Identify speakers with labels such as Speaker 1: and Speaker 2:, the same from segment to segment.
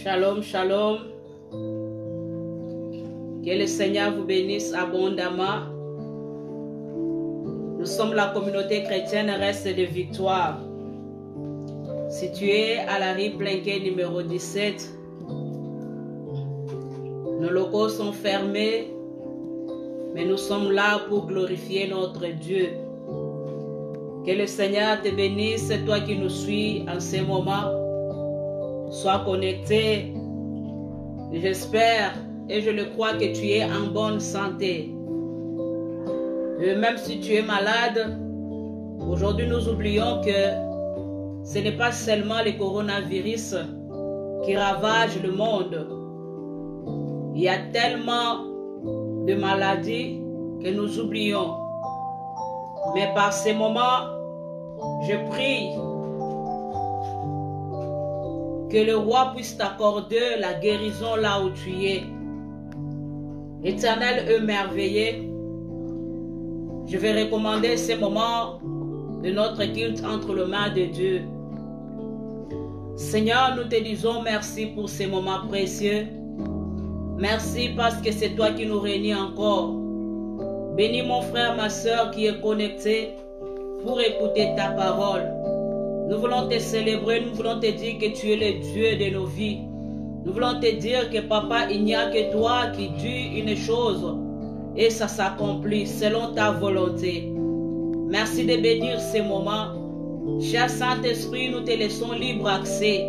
Speaker 1: Shalom, shalom. Que le Seigneur vous bénisse abondamment. Nous sommes la communauté chrétienne Reste de Victoire, située à la rue Plenquet numéro 17. Nos locaux sont fermés, mais nous sommes là pour glorifier notre Dieu. Que le Seigneur te bénisse, toi qui nous suis en ce moment. Sois connecté. J'espère et je le crois que tu es en bonne santé. Et même si tu es malade, aujourd'hui nous oublions que ce n'est pas seulement le coronavirus qui ravage le monde. Il y a tellement de maladies que nous oublions. Mais par ces moments, je prie que le roi puisse t'accorder la guérison là où tu es. Éternel merveilleux, je vais recommander ces moments de notre culte entre les mains de Dieu. Seigneur, nous te disons merci pour ces moments précieux. Merci parce que c'est toi qui nous réunis encore. Bénis mon frère, ma soeur qui est connecté pour écouter ta parole. Nous voulons te célébrer, nous voulons te dire que tu es le Dieu de nos vies. Nous voulons te dire que papa, il n'y a que toi qui dis une chose et ça s'accomplit selon ta volonté. Merci de bénir ces moments. Cher Saint-Esprit, nous te laissons libre accès.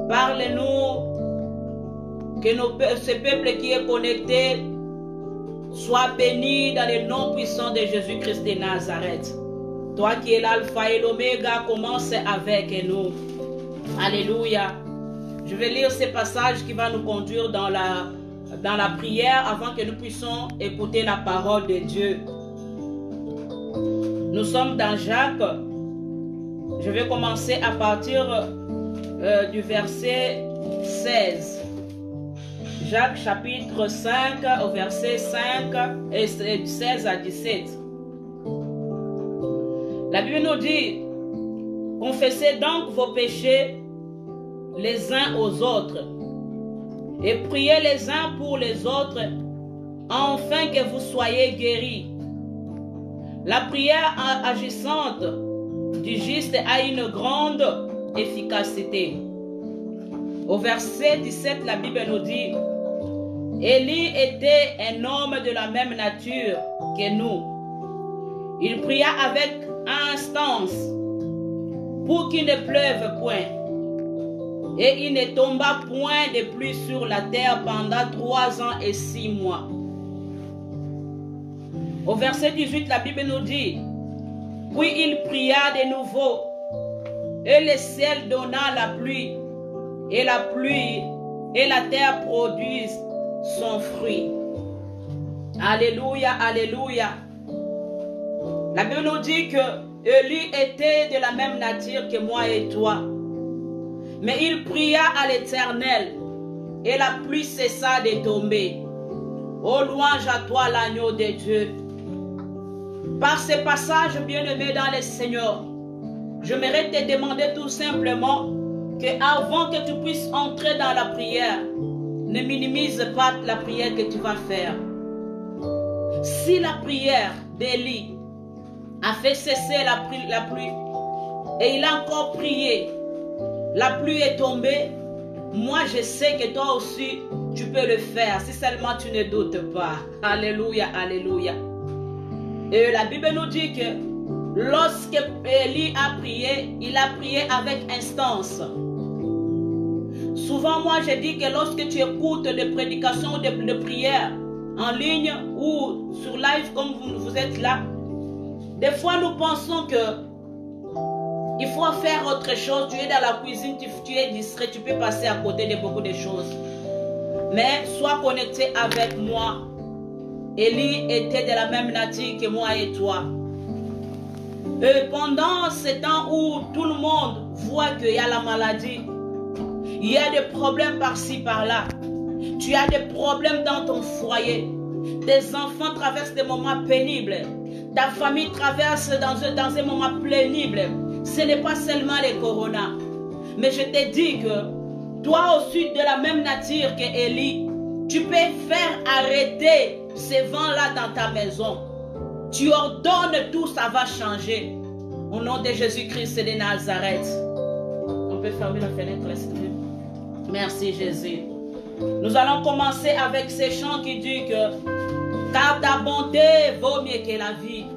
Speaker 1: Parle-nous, que ce peuple qui est connecté soit béni dans le nom puissant de Jésus-Christ de Nazareth. Toi qui es l'alpha et l'oméga, commence avec nous. Alléluia. Je vais lire ce passage qui va nous conduire dans la prière avant que nous puissions écouter la parole de Dieu. Nous sommes dans Jacques. Je vais commencer à partir du verset 16. Jacques chapitre 5 au verset 5 et 16 à 17. La Bible nous dit: confessez donc vos péchés les uns aux autres et priez les uns pour les autres afin que vous soyez guéris. La prière agissante du juste a une grande efficacité. Au verset 17, la Bible nous dit: Élie était un homme de la même nature que nous. Il pria avec instance pour qu'il ne pleuve point. Et il ne tomba point de pluie sur la terre pendant 3 ans et 6 mois. Au verset 18, la Bible nous dit: puis il pria de nouveau, et le ciel donna la pluie, et la terre produit son fruit. Alléluia, alléluia. La Bible nous dit que Élie était de la même nature que moi et toi. Mais il pria à l'Éternel et la pluie cessa de tomber. Ô louange à toi l'agneau de Dieu. Par ce passage, bien-aimé dans le Seigneur, j'aimerais te demander tout simplement que avant que tu puisses entrer dans la prière, ne minimise pas la prière que tu vas faire. Si la prière d'Élie a fait cesser la pluie et il a encore prié, la pluie est tombée, moi je sais que toi aussi tu peux le faire si seulement tu ne doutes pas. Alléluia, alléluia. Et la Bible nous dit que lorsque Élie a prié, il a prié avec instance. Souvent moi je dis que lorsque tu écoutes des prédications de prière en ligne ou sur live comme vous êtes là, des fois nous pensons que il faut faire autre chose. Tu es dans la cuisine, tu es distrait, tu peux passer à côté de beaucoup de choses. Mais sois connecté avec moi. Élie était de la même nature que moi et toi. Et pendant ce temps où tout le monde voit qu'il y a la maladie, il y a des problèmes par-ci, par-là. Tu as des problèmes dans ton foyer. Tes enfants traversent des moments pénibles. Ta famille traverse dans un moment pénible. Ce n'est pas seulement le corona. Mais je te dis que toi aussi de la même nature qu'Élie, tu peux faire arrêter ces vents-là dans ta maison. Tu ordonnes tout, ça va changer. Au nom de Jésus-Christ de Nazareth. On peut fermer la fenêtre, s'il te plaît. Merci Jésus. Nous allons commencer avec ces chants qui disent que car ta bonté vaut mieux que la vie.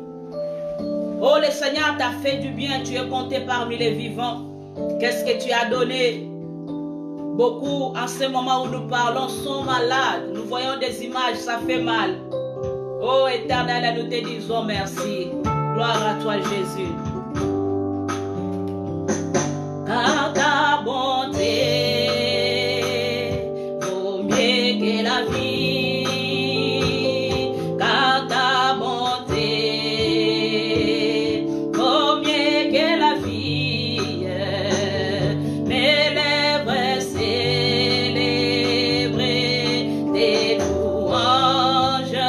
Speaker 1: Oh, le Seigneur t'a fait du bien, tu es compté parmi les vivants. Qu'est-ce que tu as donné? Beaucoup, en ce moment où nous parlons, sont malades. Nous voyons des images, ça fait mal. Oh, Éternel, nous te disons merci. Gloire à toi, Jésus. Car ta bonté vaut mieux que la vie. Car ta bonté vaut mieux que la vie. Mes lèvres célèbrent tes louanges.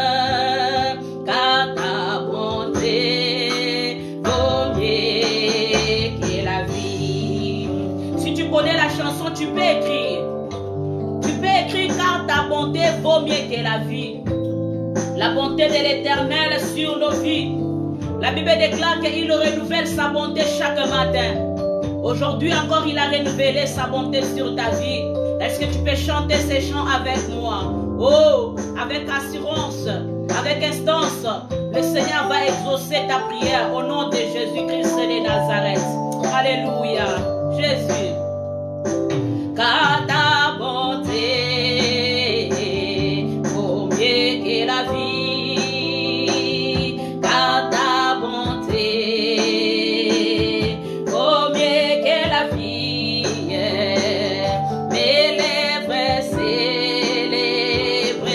Speaker 1: Car ta bonté vaut mieux que la vie. Si tu connais la chanson, tu peux écrire. Tu peux écrire car ta bonté vaut mieux que la vie. La bonté de l'Éternel sur nos vies. La Bible déclare qu'il renouvelle sa bonté chaque matin. Aujourd'hui encore, il a renouvelé sa bonté sur ta vie. Est-ce que tu peux chanter ces chants avec moi? Oh, avec assurance, avec instance, le Seigneur va exaucer ta prière au nom de Jésus-Christ de Nazareth. Alléluia. Jésus. Car ta bonté vaut mieux que la vie. Car ta bonté vaut mieux que la vie. Mes lèvres célèbrent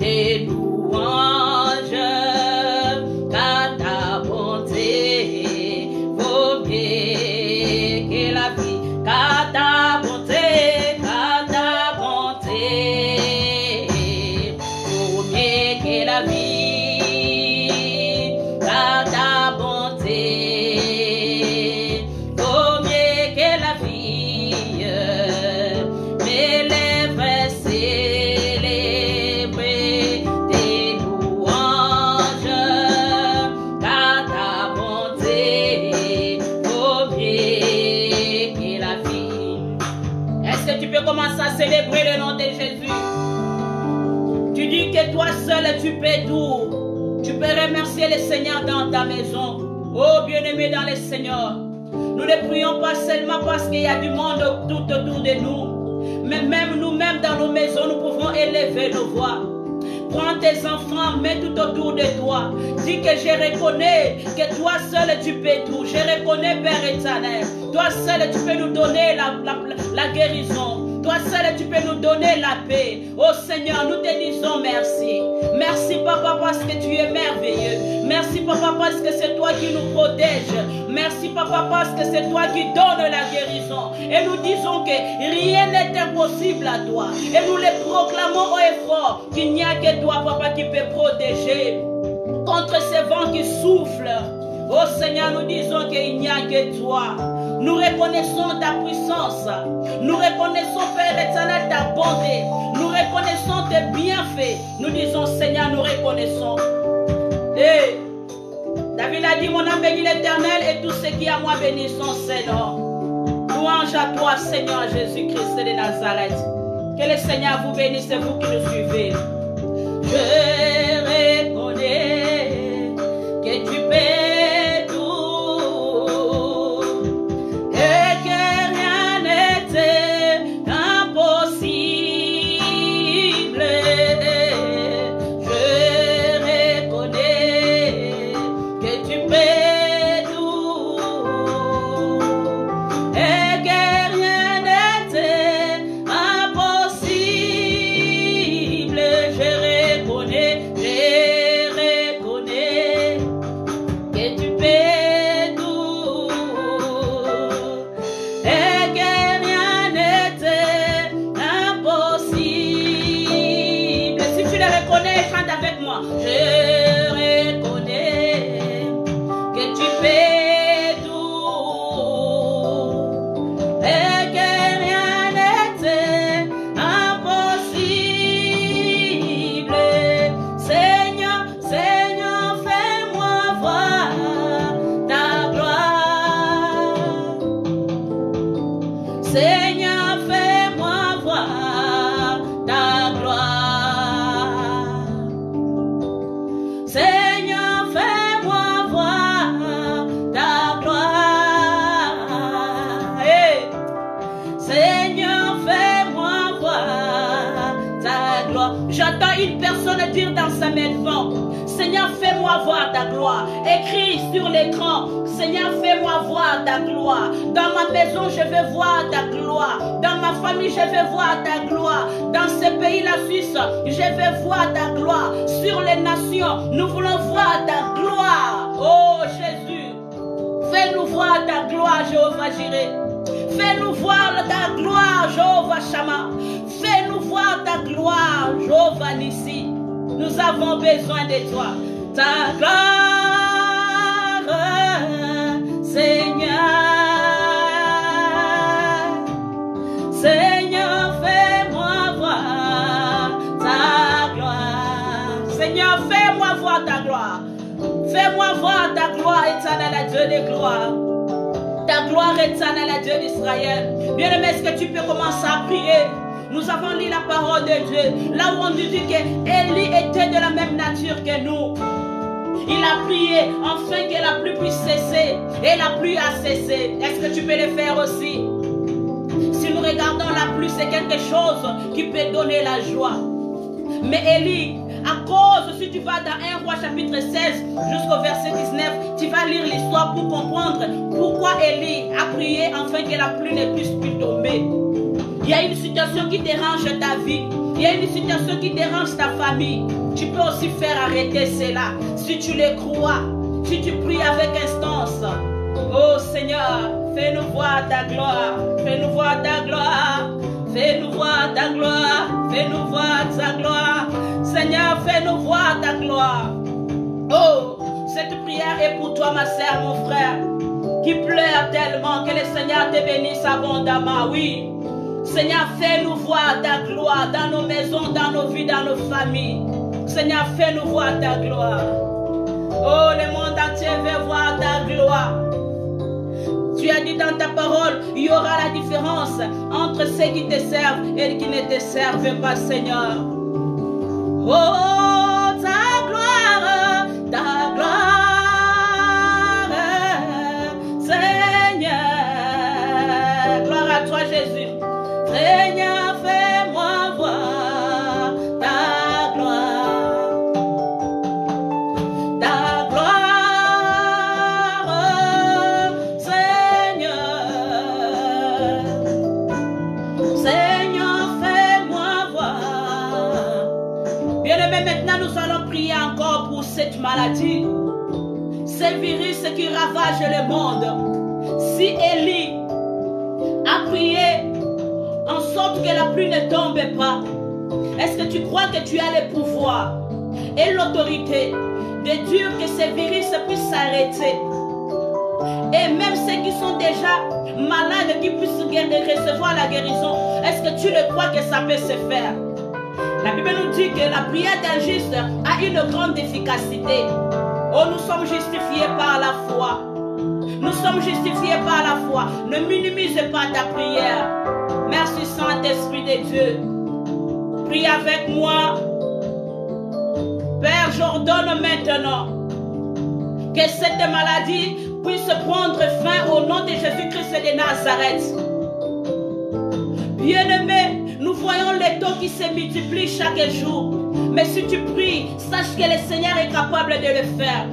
Speaker 1: tes louanges. Car ta bonté vaut mieux que la vie. Car ta bonté vaut mieux que la vie. Car ta bonté vaut mieux que la vie. Mes lèvres célèbrent tes louanges. Car ta bonté vaut mieux que la vie. Est-ce que tu peux commencer à célébrer le nom de Jésus? Tu dis que toi seul tu peux tout. Tu peux remercier le Seigneur dans ta maison. Oh bien-aimé dans le Seigneur. Nous ne prions pas seulement parce qu'il y a du monde tout autour de nous. Mais même nous-mêmes dans nos maisons, nous pouvons élever nos voix. Prends tes enfants, mets tout autour de toi. Dis que je reconnais que toi seul tu peux tout. Je reconnais Père éternel. Toi seul tu peux nous donner la guérison. Toi seul tu peux nous donner la paix. Oh Seigneur, nous te disons merci. Merci Papa parce que tu es merveilleux. Merci Papa parce que c'est toi qui nous protège. Merci Papa parce que c'est toi qui donne la guérison. Et nous disons que rien n'est impossible à toi. Et nous les proclamons haut et fort qu'il n'y a que toi Papa qui peut protéger contre ces vents qui soufflent. Oh Seigneur, nous disons qu'il n'y a que toi. Nous reconnaissons ta puissance. Nous reconnaissons, Père éternel, ta bonté. Nous reconnaissons tes bienfaits. Nous disons, Seigneur, nous reconnaissons. Et David a dit, mon âme bénit l'Éternel et tout ce qui est à moi bénit son Seigneur. Louange à toi, Seigneur Jésus-Christ de Nazareth. Que le Seigneur vous bénisse, c'est vous qui nous suivez. Je reconnais que tu peux. Seigneur, j'entends une personne dire dans sa maison, Seigneur, fais-moi voir ta gloire. Écris sur l'écran, Seigneur, fais-moi voir ta gloire. Dans ma maison, je veux voir ta gloire. Dans ma famille, je veux voir ta gloire. Dans ce pays, la Suisse, je veux voir ta gloire. Sur les nations, nous voulons voir ta gloire. Oh Jésus, fais-nous voir ta gloire, Jéhovah Jireh. Fais-nous voir ta gloire, Jéhovah Shammah. Fais-nous voir ta gloire, Jéhovah Nissi. Nous avons besoin de toi. Ta gloire, Seigneur. Seigneur, fais-moi voir ta gloire. Seigneur, fais-moi voir ta gloire. Fais-moi voir ta gloire éternelle, Dieu de gloire. Ta gloire éternelle, Dieu d'Israël. Bien-aimé, est-ce que tu peux commencer à prier? Nous avons lu la parole de Dieu. Là où on nous dit qu'Élie était de la même nature que nous. Il a prié afin que la pluie puisse cesser. Et la pluie a cessé. Est-ce que tu peux le faire aussi? Si nous regardons la pluie, c'est quelque chose qui peut donner la joie. Mais Élie, à cause, si tu vas dans 1 Roi chapitre 16 jusqu'au verset 19, tu vas lire l'histoire pour comprendre pourquoi Élie a prié afin que la pluie ne puisse plus tomber. Il y a une situation qui dérange ta vie. Il y a une situation qui dérange ta famille. Tu peux aussi faire arrêter cela. Si tu le crois, si tu pries avec instance. Oh Seigneur, fais-nous voir ta gloire. Fais-nous voir ta gloire. Fais-nous voir ta gloire. Fais-nous voir ta gloire. Seigneur, fais-nous voir ta gloire. Oh, cette prière est pour toi, ma sœur, mon frère, qui pleure tellement. Que le Seigneur te bénisse abondamment. Oui. Seigneur, fais-nous voir ta gloire dans nos maisons, dans nos vies, dans nos familles. Seigneur, fais-nous voir ta gloire. Oh, le monde entier veut voir ta gloire. Tu as dit dans ta parole, il y aura la différence entre ceux qui te servent et qui ne te servent pas, Seigneur. Oh, ta gloire, Seigneur. Gloire à toi, Jésus. Seigneur, fais-moi voir ta gloire. Ta gloire, Seigneur. Seigneur, fais-moi voir. Bien-aimé, maintenant nous allons prier encore pour cette maladie. Ce virus qui ravage le monde. Si Élie a prié en sorte que la pluie ne tombe pas, est-ce que tu crois que tu as le pouvoir et l'autorité de dire que ce virus puisse s'arrêter? Et même ceux qui sont déjà malades, qui puissent recevoir la guérison, est-ce que tu le crois que ça peut se faire? La Bible nous dit que la prière d'un juste a une grande efficacité. Oh, nous sommes justifiés par la foi. Nous sommes justifiés par la foi. Ne minimise pas ta prière. Merci Saint-Esprit de Dieu. Prie avec moi. Père, j'ordonne maintenant que cette maladie puisse prendre fin au nom de Jésus-Christ de Nazareth. Bien-aimé, nous voyons les taux qui se multiplient chaque jour. Mais si tu pries, sache que le Seigneur est capable de le faire.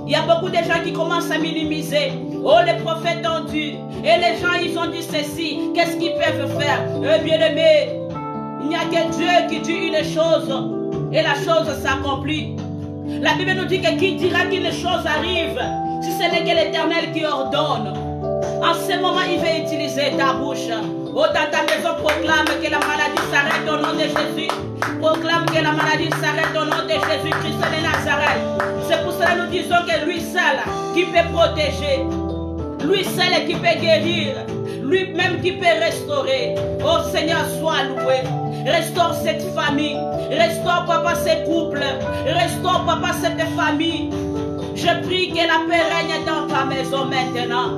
Speaker 1: Il y a beaucoup de gens qui commencent à minimiser. Oh, les prophètes ont dit. Et les gens, ils ont dit ceci. Qu'est-ce qu'ils peuvent faire? Bien-aimé, il n'y a que Dieu qui dit une chose. Et la chose s'accomplit. La Bible nous dit que qui dira qu'une chose arrive, si ce n'est que l'Éternel qui ordonne. En ce moment, il va utiliser ta bouche. Oh, dans ta maison, proclame que la maladie s'arrête au nom de Jésus. Proclame que la maladie s'arrête au nom de Jésus-Christ de Nazareth. C'est pour cela que nous disons que lui seul qui peut protéger, lui seul qui peut guérir, lui-même qui peut restaurer. Oh Seigneur, sois loué. Restaure cette famille. Restaure, Papa, ces couples. Restaure, Papa, cette famille. Je prie que la paix règne dans ta maison maintenant.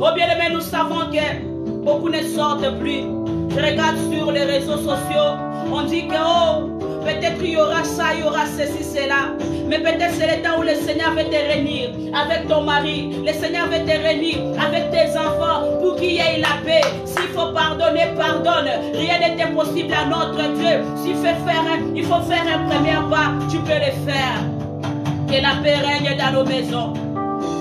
Speaker 1: Oh bien-aimé, nous savons que beaucoup ne sortent plus. Je regarde sur les réseaux sociaux. On dit que, oh, peut-être peut-être il y aura ça, il y aura ceci, cela. Mais peut-être c'est le temps où le Seigneur veut te réunir avec ton mari. Le Seigneur veut te réunir avec tes enfants pour qu'il y ait la paix. S'il faut pardonner, pardonne. Rien n'est impossible à notre Dieu. S'il faut faire un premier pas, tu peux le faire. Que la paix règne dans nos maisons.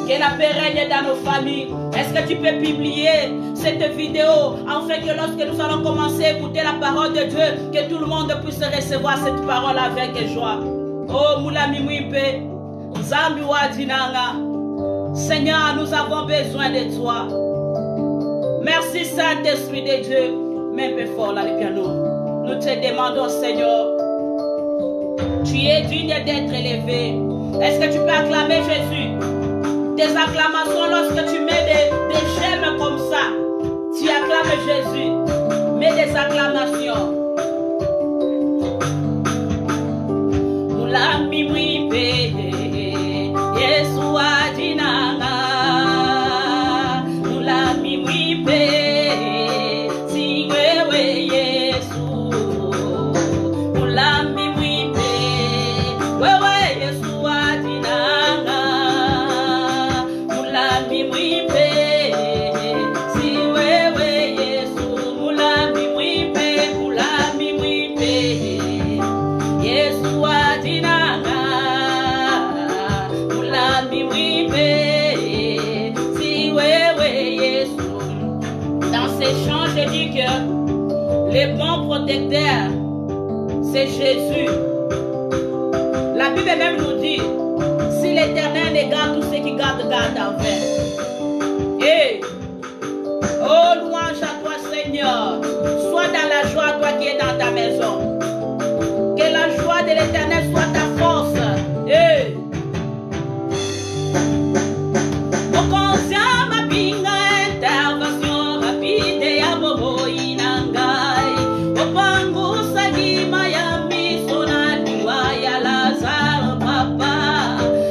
Speaker 1: Que la paix règne dans nos familles. Est-ce que tu peux publier cette vidéo afin que lorsque nous allons commencer à écouter la parole de Dieu, que tout le monde puisse recevoir cette parole avec joie. Oh, Moulami Mouipe, Zambi Wadinanga. Seigneur, nous avons besoin de toi. Merci Saint-Esprit de Dieu. Mais un peu fort là, le piano. Nous te demandons, Seigneur, tu es digne d'être élevé. Est-ce que tu peux acclamer Jésus? Des acclamations lorsque tu mets des gemmes comme ça. Tu acclames Jésus. Mets des acclamations. Mulami mwipe Yesu adinanga. Mulami mwipe Singwewe Yesu. Mulami mwipe Wewe Yesu adinanga. Mulami mwipe Siwewe Yesu. Mulami mwipe. Mulami mwipe Yesu adinanga. Mulami mwipe Siwewe Yesu. Dans ces chants, je dis que le bon protecteur, c'est Jésus. La Bible même nous dit, si l'Éternel les garde, tous ceux qui gardent en vain. Et, oh louange à toi Seigneur, sois dans la joie, toi qui es dans ta maison. Que la joie de l'Éternel soit ta force. Et, intervention rapide ya bobo inangai. Opangu sagima ya misona diwa ya Lazaro papa.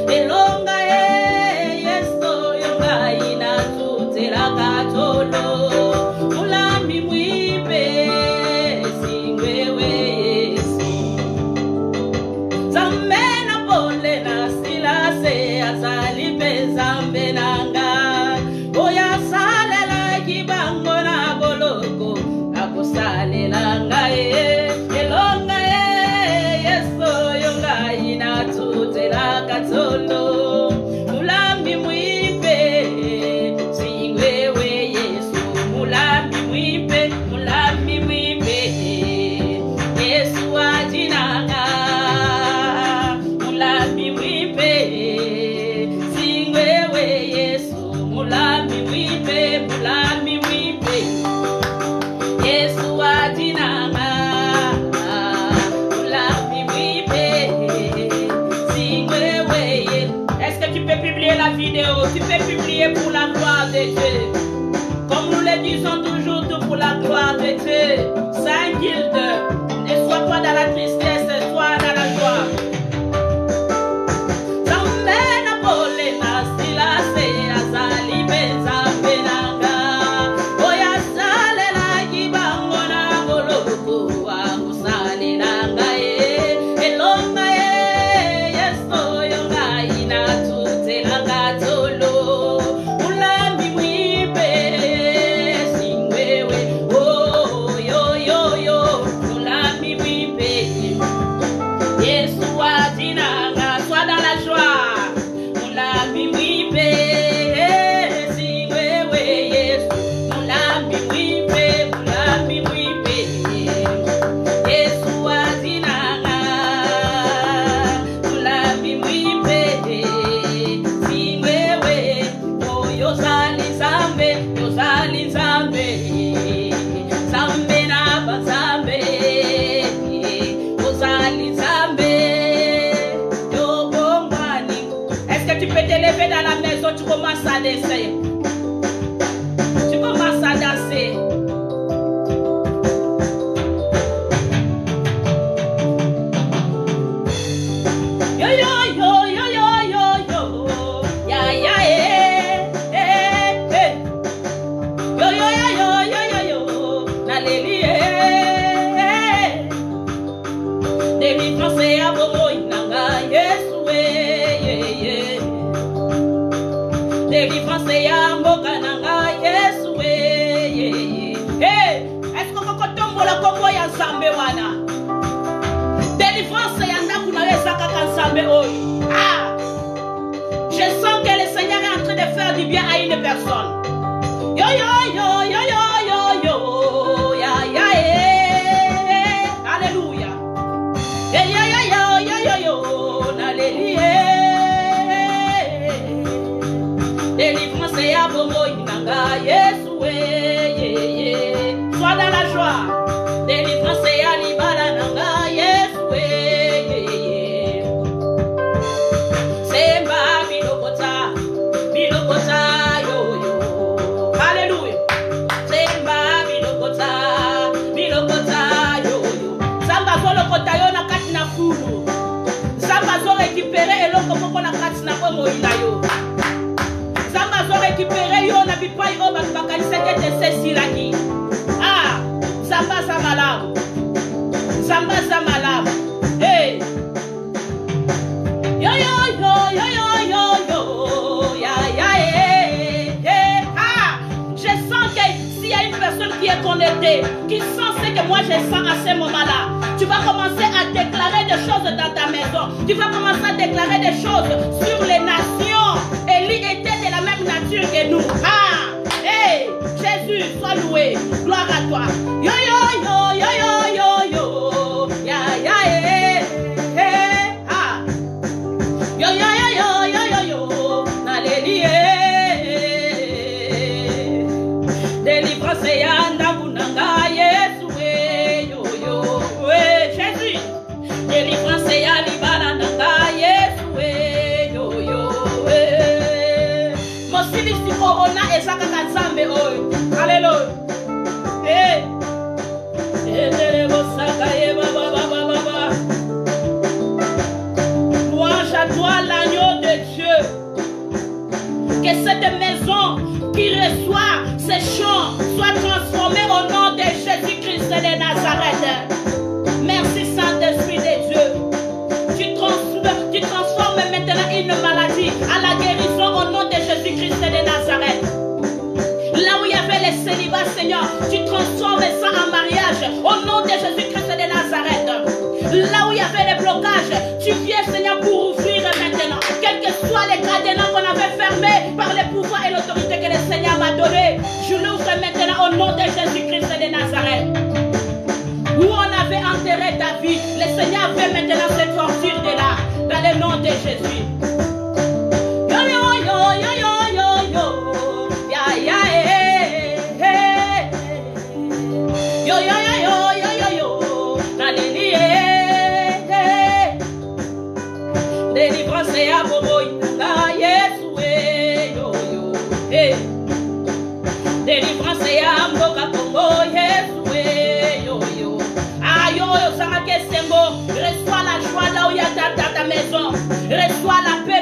Speaker 1: Elonga yeso yonga ina tutela katolo. Mulami mwipe singwewe Yesu. Zamena pole na silase azali bezambe nanga. Oya salela kibango na boloko akosalela ngae elonga yeso yonga ina tutela katolo. Mulami mwipe singwewe Yesu. Mulami mwipe Yesu ajinanga. Mulami mwipe singwewe Yesu. Mulami mwipe Yesu adinanga. Mulami mwipe singwewe. Est-ce que tu peux publier la vidéo? Tu peux publier pour la gloire de Dieu. Comme nous le disons toujours, tout pour la gloire de Dieu. S'inquiète. Ne sois pas dans la tristesse, sois dans la joie. Zamena pole na silase azali bezambe nanga. Oya salela kibango na boloko akusalela ngae. Elonga yeso yonga ina tutela katolo. Mulami mwipe singwewe. Oh yo yo yo. Mulami mwipe Yesu adinanga. Sois dans la joie. Mulami mwipe singwewe Yesu. Mulami mwipe Yesu adinanga. Mulami mwipe singwewe. Oh yozali zambe zambe na bazambe. Ozali zambe yo bombani. Est-ce que tu peux te lever dans la maison? Tu commences à danser. Tu commences à danser. Yo yo yo yo yo yo yo. Ya ya yo yo yo yo yo yo yo. Naleli délivrance ya bomoi nanga Yesu délivrance ya mboka nanga Yesu est-ce que kokotombola kombo ya Nzambe wana délivrance ya ndaku na yesa kaka Nzambe oyo je sens que le Seigneur est en train de faire du bien à une personne yo yo yo yo yo yo yo ya ya alléluia yo yo yo yo yo yo alléluia délivrance ya bombo inanga Yesu sois dans la joie délivrance ya libala nanga Yesu semba bilokota yo yo alléluia semba bilokota yo yo samba zolokota yo na kati na fulu samba zo récupérer eloko moko na kati na bomo ina yo samba zo récupérer yo na bipai o bakaniseke te sesilaki samba za malamu hey yo yo yo yo yo yo yo ya ya je sens que s'il y a une personne qui est connectée qui sent ce que moi je sens à ce moment-là tu vas commencer à déclarer des choses dans ta maison tu vas commencer à déclarer des choses sur les nations Élie était de la même nature que nous hey Jésus sois loué gloire à toi yo yo yo yo yo yo yo ya ya yo yo yo yo yo yo yo alléluia délivrance ya ndaku nanga Yesu yo yo Jésus délivrance ya libala nanga Yesu yo yo mosilisi corona ezaka Nzambe oyo alléluia louange à toi l'agneau de Dieu que cette maison qui reçoit ces chants soit transformée au nom de Jésus-Christ de Nazareth. Merci Saint-Esprit de Dieu. Tu transformes maintenant une maladie à la guérison au nom de Jésus-Christ de Nazareth. Là où il y avait les célibats, Seigneur, tu transformes ça en mariage au nom de Jésus-Christ de Nazareth. Là où il y avait les blocages, tu viens, Seigneur, pour ouvrir maintenant. Quels que soient les cadenas qu'on avait fermés par les pouvoirs et l'autorité que le Seigneur m'a donné, je l'ouvre maintenant au nom de Jésus-Christ de Nazareth. Où on avait enterré ta vie, le Seigneur fait maintenant cette sortir de là, dans le nom de Jésus. Yo yo yo yo yo yo yo, ya ya yo yo yo yo yo yo yo, alléluia. Délivrance ya bobo inanga Yesu yo yo délivrance ya mboka Congo Yesu yo yo yo yo sanga kesembo reçois la joie là où il y a ta maison reçois la paix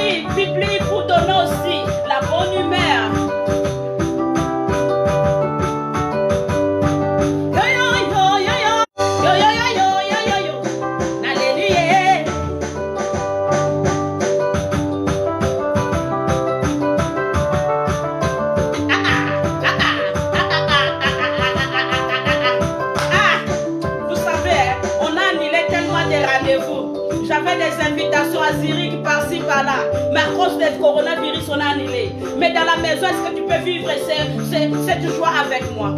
Speaker 1: plie pour donner aussi la bonne humeur. J'avais des invitations à Zurich par-ci par-là, mais à cause du coronavirus, on a annulé. Mais dans la maison, est-ce que tu peux vivre cette joie avec moi?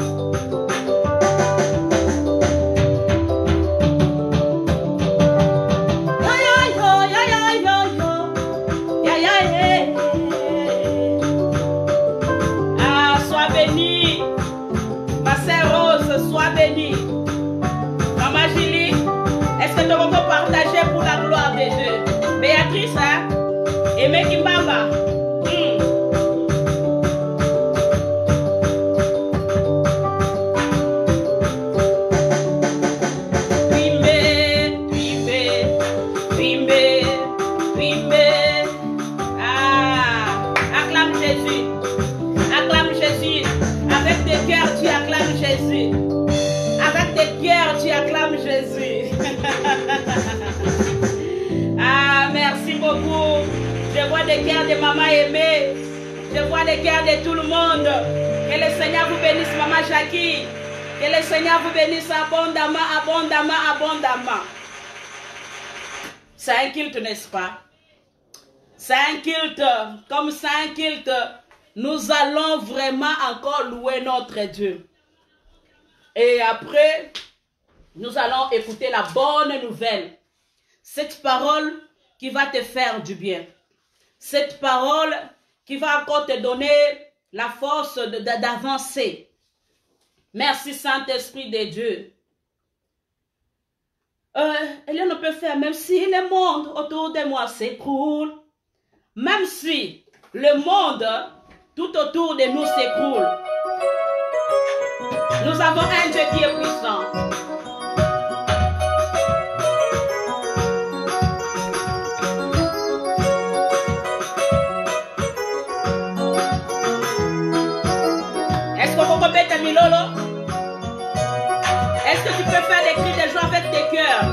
Speaker 1: Ah, sois bénie. Ma sœur Rose, sois bénie. Maman Julie, est-ce que tu peux partager pour la gloire de Dieu? Béatrice, hein? Et Mekimbamba. Ah, acclame Jésus. Acclame Jésus. Avec des cœurs, tu acclames Jésus. Avec des cœurs, tu acclames Jésus. Ah, merci beaucoup. Je vois des cœurs de maman aimée. Je vois des cœurs de tout le monde. Que le Seigneur vous bénisse, maman Jackie. Que le Seigneur vous bénisse abondamment, abondamment, abondamment. C'est un culte, n'est-ce pas? C'est un culte. Comme c'est un culte, nous allons vraiment encore louer notre Dieu. Et après, nous allons écouter la bonne nouvelle. Cette parole qui va te faire du bien. Cette parole qui va encore te donner la force d'avancer. Merci Saint-Esprit de Dieu. Elle ne peut faire, même si le monde autour de moi s'écroule. Même si le monde tout autour de nous s'écroule. Nous avons un Dieu qui est puissant. Est-ce qu'on peut mettre Milolo? Est-ce que tu peux faire des cris de joie avec tes cœurs?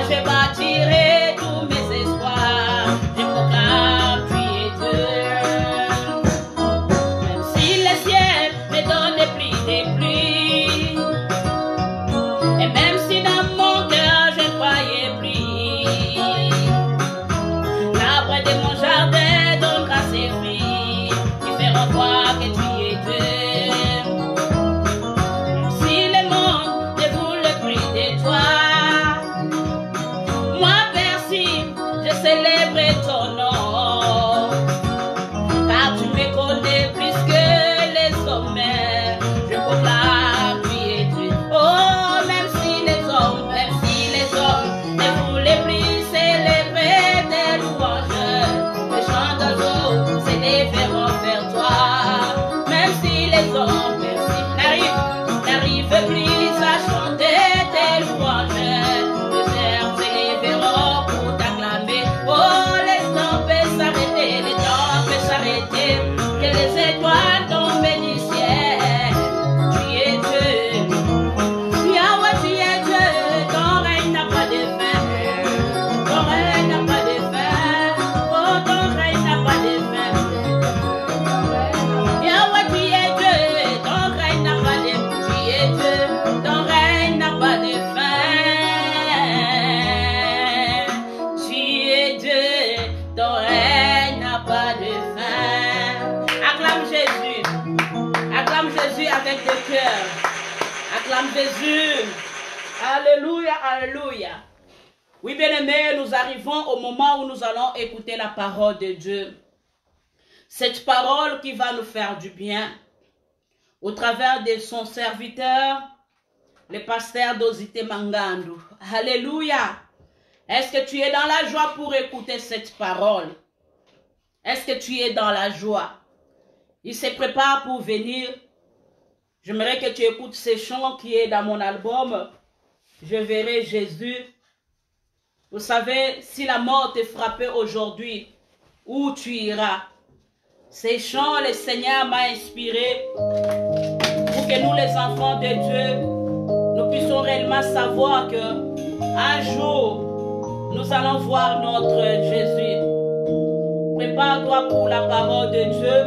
Speaker 1: je bâtirai tous mes espoirs. Je proclame, tu es Dieu. Même si les ciels me donnent des pluies, et même si dans mon cœur je ne croyais plus, l'arbre de mon jardin donnera ses fruits, qui feront croire que tu es Dieu. Même si le monde ne voulait plus de toi, moi persiste, je célèbre ton nom, car tu me connais plus que les hommes. Je proclame, tu es Dieu. Oh, même si les hommes ne voulaient plus célébrer tes louanges, les chants d'oiseaux s'élèveront vers toi. Même si les hommes n'arrivent plus à chanter tes louanges, les airs s'élèveront pour t'acclamer. Oh, les temps peuvent s'arrêter, les temps peuvent s'arrêter, que les étoiles tombent du ciel. Tu es Dieu, Yahweh, tu es Dieu, ton règne n'a pas de fin, ton règne n'a pas de fin, oh, ton règne n'a pas de fin. Yahweh, tu es Dieu, ton règne n'a pas de fin, tu es Dieu, ton règne n'a pas de fin. Tu es Dieu, ton règne n'a pas de fin. Acclame Jésus. Acclame Jésus avec le cœur. Acclame Jésus. Alléluia, alléluia. Oui, bien-aimés, nous arrivons au moment où nous allons écouter la parole de Dieu. Cette parole qui va nous faire du bien au travers de son serviteur, le pasteur Dosité Mangandou. Alléluia. Est-ce que tu es dans la joie pour écouter cette parole? Est-ce que tu es dans la joie? Il se prépare pour venir. J'aimerais que tu écoutes ces chants qui est dans mon album. Je verrai Jésus. Vous savez, si la mort te frappait aujourd'hui, où tu iras? Ces chants, le Seigneur m'a inspiré pour que nous, les enfants de Dieu, nous puissions réellement savoir que un jour, nous allons voir notre Jésus. Prépare-toi pour la parole de Dieu.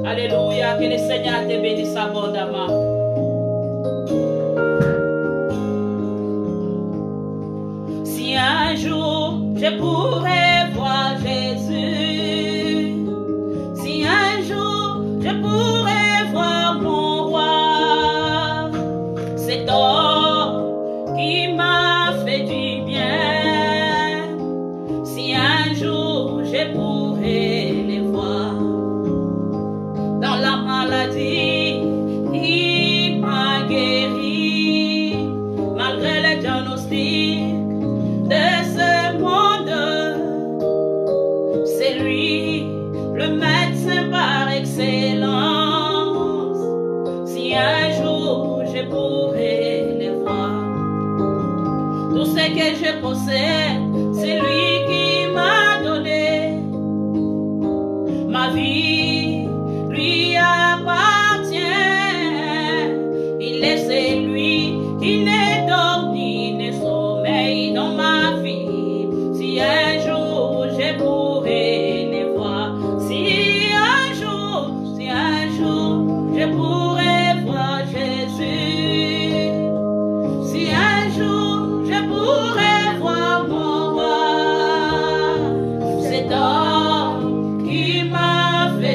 Speaker 1: Alléluia, que le Seigneur te bénisse abondamment. Si un jour je pourrais voir Jésus, si un jour je pourrais voir mon roi, cet homme qui m'a fait du bien, si un jour je pourrais les voir, dans la maladie, il m'a guéri, malgré le diagnostic de ce monde. C'est lui, le médecin par excellence. Si un jour je pourrais les voir, tout ce que je possède, c'est lui qui m'a donné. Ma vie lui appartient. Il est celui qui ne dort ni ne sommeille dans ma vie. Si un jour je pourrais les voir, si un jour je pourrais voir Jésus, si un jour je pourrais voir mon roi, cet homme qui m'a fait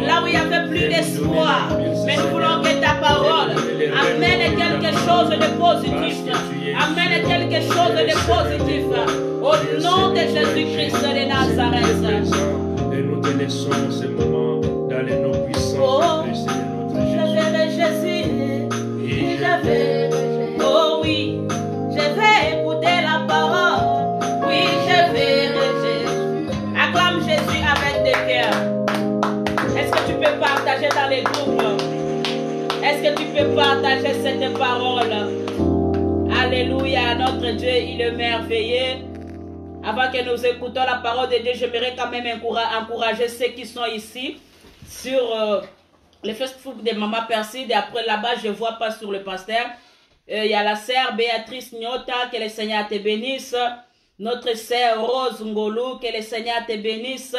Speaker 1: Là où il n'y avait plus d'espoir, mais nous voulons que ta parole amène quelque chose de positif, amène quelque chose de positif, au nom de Jésus-Christ de Nazareth.
Speaker 2: Et nous te laissons ce moment dans les noms puissants de notre
Speaker 1: Je verrai Jésus, je vais, oh oui, je vais écouter la parole, oui, je verrai Jésus. Acclame Jésus avec des cœurs. Est-ce que tu peux partager dans les groupes? Est-ce que tu peux partager cette parole? Alléluia, notre Dieu, il est merveilleux. Avant que nous écoutons la parole de Dieu, j'aimerais quand même encourager ceux qui sont ici sur le Facebook de Maman Perside. Et après là-bas, je ne vois pas sur le pasteur. Il y a la sœur Béatrice Nyota, que le Seigneur te bénisse. Notre sœur Rose Ngolou, que le Seigneur te bénisse.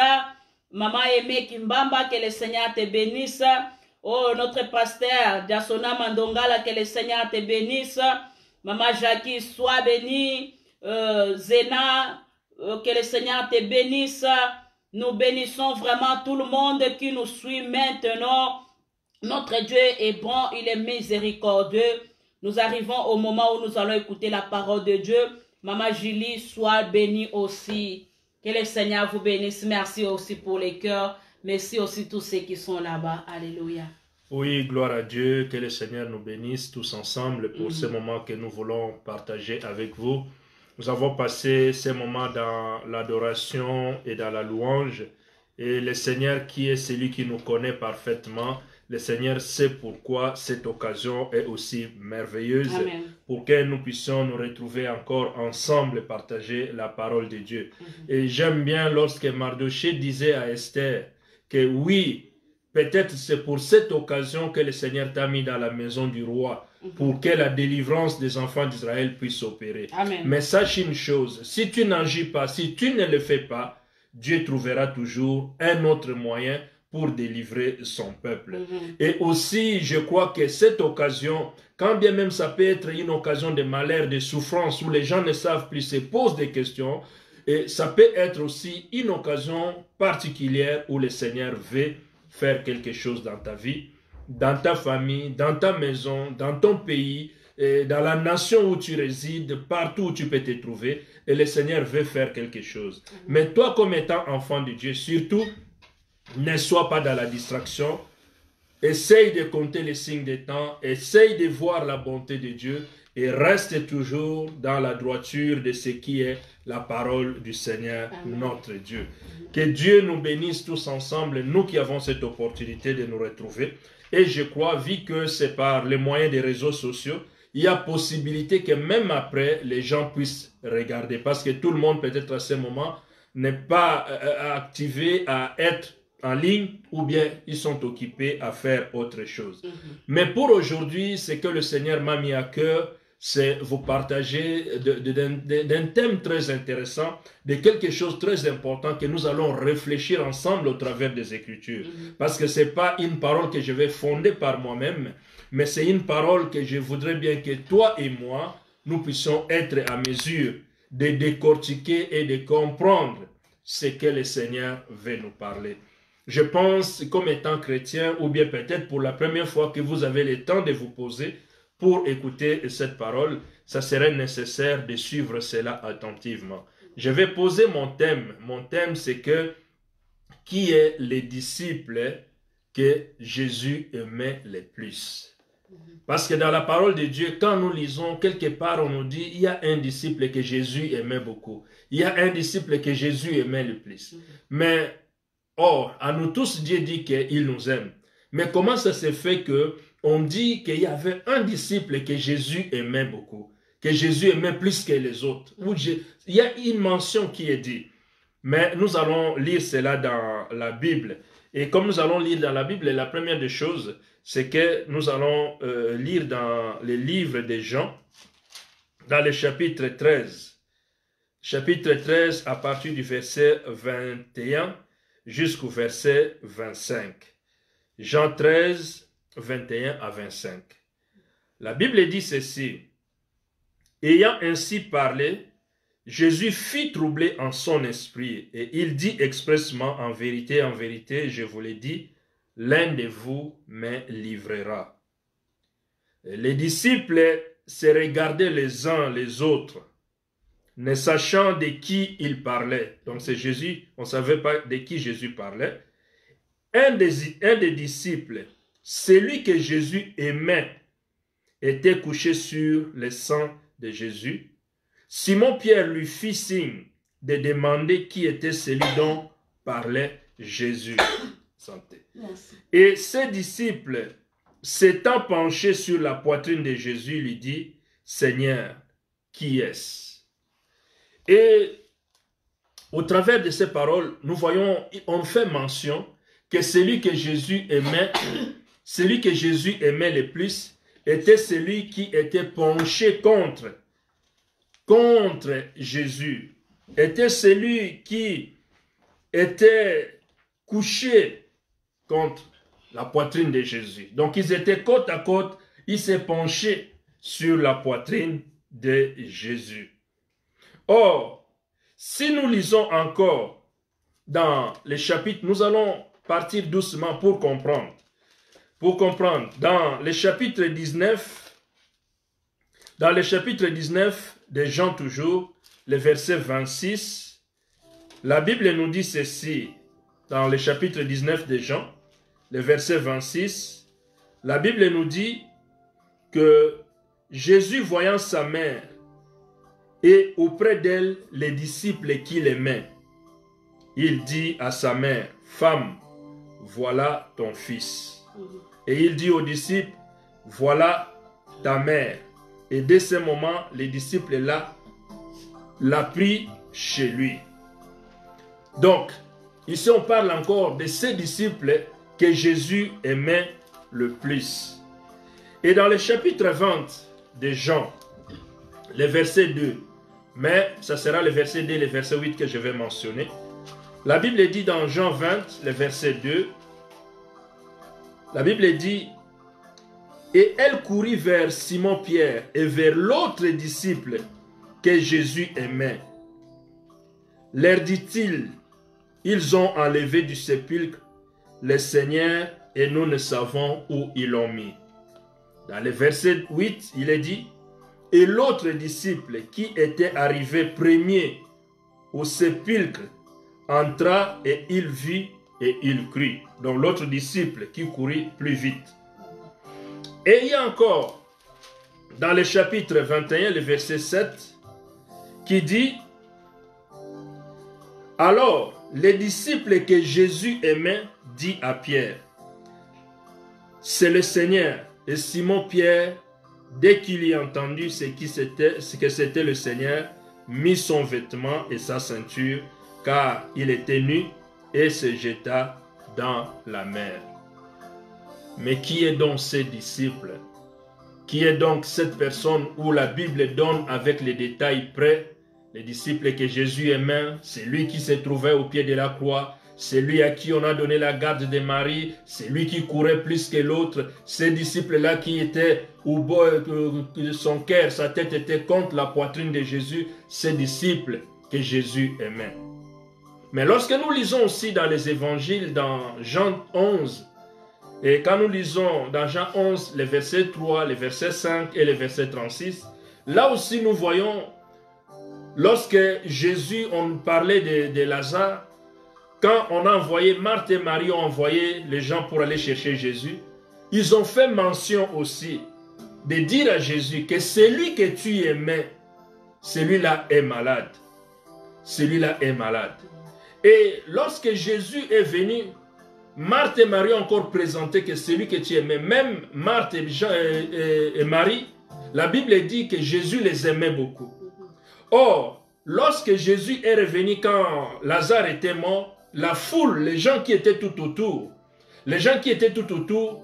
Speaker 1: Maman Aimé Kimbamba, que le Seigneur te bénisse. Oh, notre pasteur Diasona Mandongala, que le Seigneur te bénisse. Maman Jackie, sois bénie. Zena, que le Seigneur te bénisse. Nous bénissons vraiment tout le monde qui nous suit maintenant. Notre Dieu est bon, il est miséricordieux. Nous arrivons au moment où nous allons écouter la parole de Dieu. Maman Julie, sois bénie aussi. Que le Seigneur vous bénisse. Merci aussi pour les cœurs. Merci aussi tous ceux qui sont là-bas. Alléluia.
Speaker 2: Oui, gloire à Dieu. Que le Seigneur nous bénisse tous ensemble pour ce moment que nous voulons partager avec vous. Nous avons passé ces moments dans l'adoration et dans la louange. Et le Seigneur qui est celui qui nous connaît parfaitement, le Seigneur sait pourquoi cette occasion est aussi merveilleuse.
Speaker 1: Amen. Pour
Speaker 2: que nous puissions nous retrouver encore ensemble et partager la parole de Dieu. Et j'aime bien lorsque Mardoché disait à Esther que oui, peut-être c'est pour cette occasion que le Seigneur t'a mis dans la maison du roi, pour que la délivrance des enfants d'Israël puisse opérer.
Speaker 1: Amen.
Speaker 2: Mais sache une chose, si tu n'agis pas, si tu ne le fais pas, Dieu trouvera toujours un autre moyen pour délivrer son peuple. Et aussi, je crois que cette occasion, quand bien même ça peut être une occasion de malheur, de souffrance, où les gens ne savent plus, se posent des questions, et ça peut être aussi une occasion particulière où le Seigneur veut faire quelque chose dans ta vie, dans ta famille, dans ta maison, dans ton pays, et dans la nation où tu résides, partout où tu peux te trouver, et le Seigneur veut faire quelque chose. Mais toi, comme étant enfant de Dieu, surtout, ne sois pas dans la distraction. Essaye de compter les signes des temps. Essaye de voir la bonté de Dieu. Et reste toujours dans la droiture de ce qui est la parole du Seigneur, notre Dieu. Que Dieu nous bénisse tous ensemble, nous qui avons cette opportunité de nous retrouver. Et je crois, vu que c'est par les moyens des réseaux sociaux, il y a possibilité que même après, les gens puissent regarder. Parce que tout le monde, peut-être à ce moment, n'est pas activé à être en ligne ou bien ils sont occupés à faire autre chose. Mais pour aujourd'hui, ce que le Seigneur m'a mis à cœur, c'est vous partager d'un thème très intéressant, de quelque chose de très important que nous allons réfléchir ensemble au travers des Écritures. Parce que ce n'est pas une parole que je vais fonder par moi-même, mais c'est une parole que je voudrais bien que toi et moi, nous puissions être à mesure de décortiquer et de comprendre ce que le Seigneur veut nous parler. Je pense, comme étant chrétien, ou bien peut-être pour la première fois que vous avez le temps de vous poser, pour écouter cette parole, ça serait nécessaire de suivre cela attentivement. Je vais poser mon thème. Mon thème, c'est que qui est les disciples que Jésus aimait le plus? Parce que dans la parole de Dieu, quand nous lisons, quelque part, on nous dit, il y a un disciple que Jésus aimait beaucoup. Il y a un disciple que Jésus aimait le plus. Mais, or, à nous tous, Dieu dit qu'il nous aime. Mais comment ça se fait que on dit qu'il y avait un disciple que Jésus aimait beaucoup, que Jésus aimait plus que les autres? Il y a une mention qui est dit. Mais nous allons lire cela dans la Bible. Et comme nous allons lire dans la Bible, la première des choses, c'est que nous allons lire dans les livres de Jean, dans le chapitre 13. Chapitre 13 à partir du verset 21 jusqu'au verset 25. Jean 13, 21 à 25. La Bible dit ceci. Ayant ainsi parlé, Jésus fut troublé en son esprit et il dit expressement, en vérité, je vous l'ai dit, l'un de vous me livrera. Les disciples se regardaient les uns les autres, ne sachant de qui il parlait. Donc c'est Jésus, on ne savait pas de qui Jésus parlait. Un des disciples, celui que Jésus aimait, était couché sur le sang de Jésus. Simon-Pierre lui fit signe de demander qui était celui dont parlait Jésus. Santé. Et ses disciples, s'étant penchés sur la poitrine de Jésus, lui dit, « Seigneur, qui est-ce » Et au travers de ces paroles, nous voyons, on fait mention que celui que Jésus aimait le plus, était celui qui était penché contre Jésus, était celui qui était couché contre la poitrine de Jésus. Donc ils étaient côte à côte, il s'est penché sur la poitrine de Jésus. Or, si nous lisons encore dans les chapitres, nous allons partir doucement pour comprendre. Dans le chapitre 19, de Jean toujours, le verset 26, la Bible nous dit ceci, dans le chapitre 19 de Jean, le verset 26, la Bible nous dit que Jésus, voyant sa mère et auprès d'elle les disciples qu'il aimait, il dit à sa mère, « Femme, voilà ton fils. » Et il dit aux disciples, « Voilà ta mère. » Et dès ce moment, les disciples l'a pris chez lui. Donc, ici on parle encore de ces disciples que Jésus aimait le plus. Et dans le chapitre 20 de Jean, le verset 2, mais ça sera le verset 2 et le verset 8 que je vais mentionner. La Bible dit dans Jean 20, le verset 2, la Bible dit, « Et elle courut vers Simon-Pierre et vers l'autre disciple que Jésus aimait. Leur dit-il, ils ont enlevé du sépulcre le Seigneur et nous ne savons où ils l'ont mis. » Dans le verset 8, il est dit, « Et l'autre disciple qui était arrivé premier au sépulcre entra et il vit et il crut. » Donc l'autre disciple qui courit plus vite. Et il y a encore, dans le chapitre 21, le verset 7, qui dit, « Alors, les disciples que Jésus aimait dit à Pierre, « C'est le Seigneur. » Et Simon-Pierre, dès qu'il y a entendu ce que c'était le Seigneur, mit son vêtement et sa ceinture, car il était nu, et se jeta dans la mer. Mais qui est donc ces disciples? Qui est donc cette personne où la Bible donne avec les détails près les disciples que Jésus aimait? C'est lui qui se trouvait au pied de la croix, c'est lui à qui on a donné la garde de Marie, c'est lui qui courait plus que l'autre, ces disciples-là qui étaient au bord de son cœur, sa tête était contre la poitrine de Jésus, ces disciples que Jésus aimait. Mais lorsque nous lisons aussi dans les évangiles, dans Jean 11, Et quand nous lisons dans Jean 11, les versets 3, les versets 5 et les versets 36, là aussi nous voyons, lorsque Jésus, on parlait de Lazare, quand on a envoyé, Marthe et Marie ont envoyé les gens pour aller chercher Jésus, ils ont fait mention aussi de dire à Jésus que celui que tu aimais, celui-là est malade. Celui-là est malade. Et lorsque Jésus est venu, Marthe et Marie ont encore présenté que celui que tu aimais, même Marthe et Marie, la Bible dit que Jésus les aimait beaucoup. Or, lorsque Jésus est revenu quand Lazare était mort, la foule, les gens qui étaient tout autour,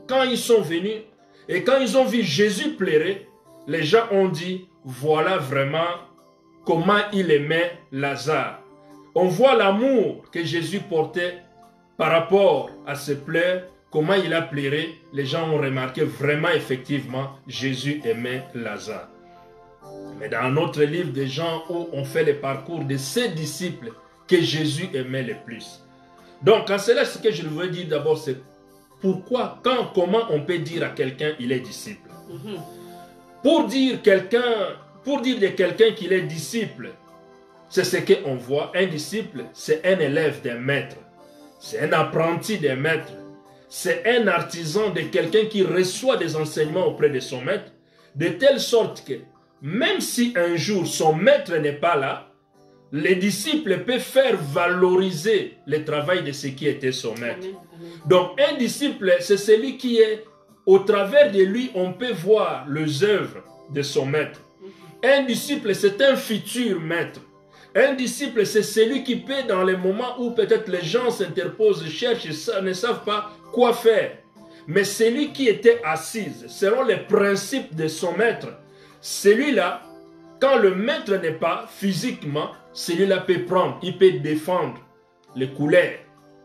Speaker 2: quand ils sont venus et quand ils ont vu Jésus pleurer, les gens ont dit, voilà vraiment comment il aimait Lazare. On voit l'amour que Jésus portait par rapport à ses pleurs, comment il a pleuré. Les gens ont remarqué vraiment, effectivement, Jésus aimait Lazare. Mais dans un autre livre de Jean où on fait le parcours de ses disciples que Jésus aimait le plus. Donc, en cela, ce que je veux dire d'abord, c'est pourquoi, comment on peut dire à quelqu'un il est disciple. Pour dire de quelqu'un qu'il est disciple, c'est ce qu'on voit. Un disciple, c'est un élève d'un maître. C'est un apprenti d'un maître. C'est un artisan de quelqu'un qui reçoit des enseignements auprès de son maître, de telle sorte que même si un jour son maître n'est pas là, les disciples peuvent faire valoriser le travail de ce qui était son maître. Donc un disciple, c'est celui qui est, au travers de lui, on peut voir les œuvres de son maître. Un disciple, c'est un futur maître. Un disciple, c'est celui qui peut, dans les moments où peut-être les gens s'interposent, cherchent, ne savent pas quoi faire. Mais celui qui était assis, selon les principes de son maître, celui-là, quand le maître n'est pas physiquement, celui-là peut prendre, il peut défendre les couleurs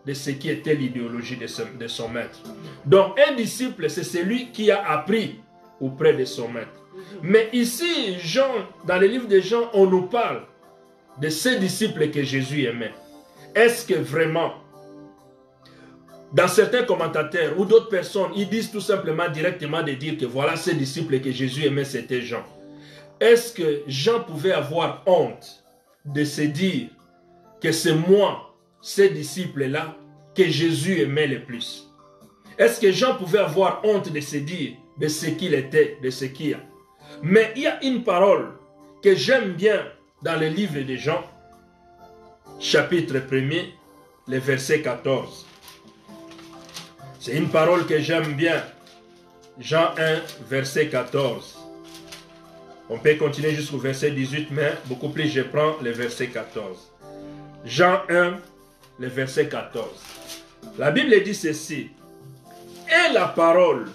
Speaker 2: de ce qui était l'idéologie de son maître. Donc un disciple, c'est celui qui a appris auprès de son maître. Mais ici, Jean, dans le livre de Jean, on nous parle de ces disciples que Jésus aimait. Est-ce que vraiment, dans certains commentateurs ou d'autres personnes, ils disent tout simplement directement de dire que voilà ces disciples que Jésus aimait, c'était Jean. Est-ce que Jean pouvait avoir honte de se dire que c'est moi, ces disciples-là, que Jésus aimait le plus? Est-ce que Jean pouvait avoir honte de se dire de ce qu'il était, de ce qu'il y a? Mais il y a une parole que j'aime bien dans le livre de Jean, chapitre 1er, le verset 14. C'est une parole que j'aime bien. Jean 1, verset 14. On peut continuer jusqu'au verset 18, mais beaucoup plus je prends le verset 14. Jean 1, le verset 14. La Bible dit ceci. Et la parole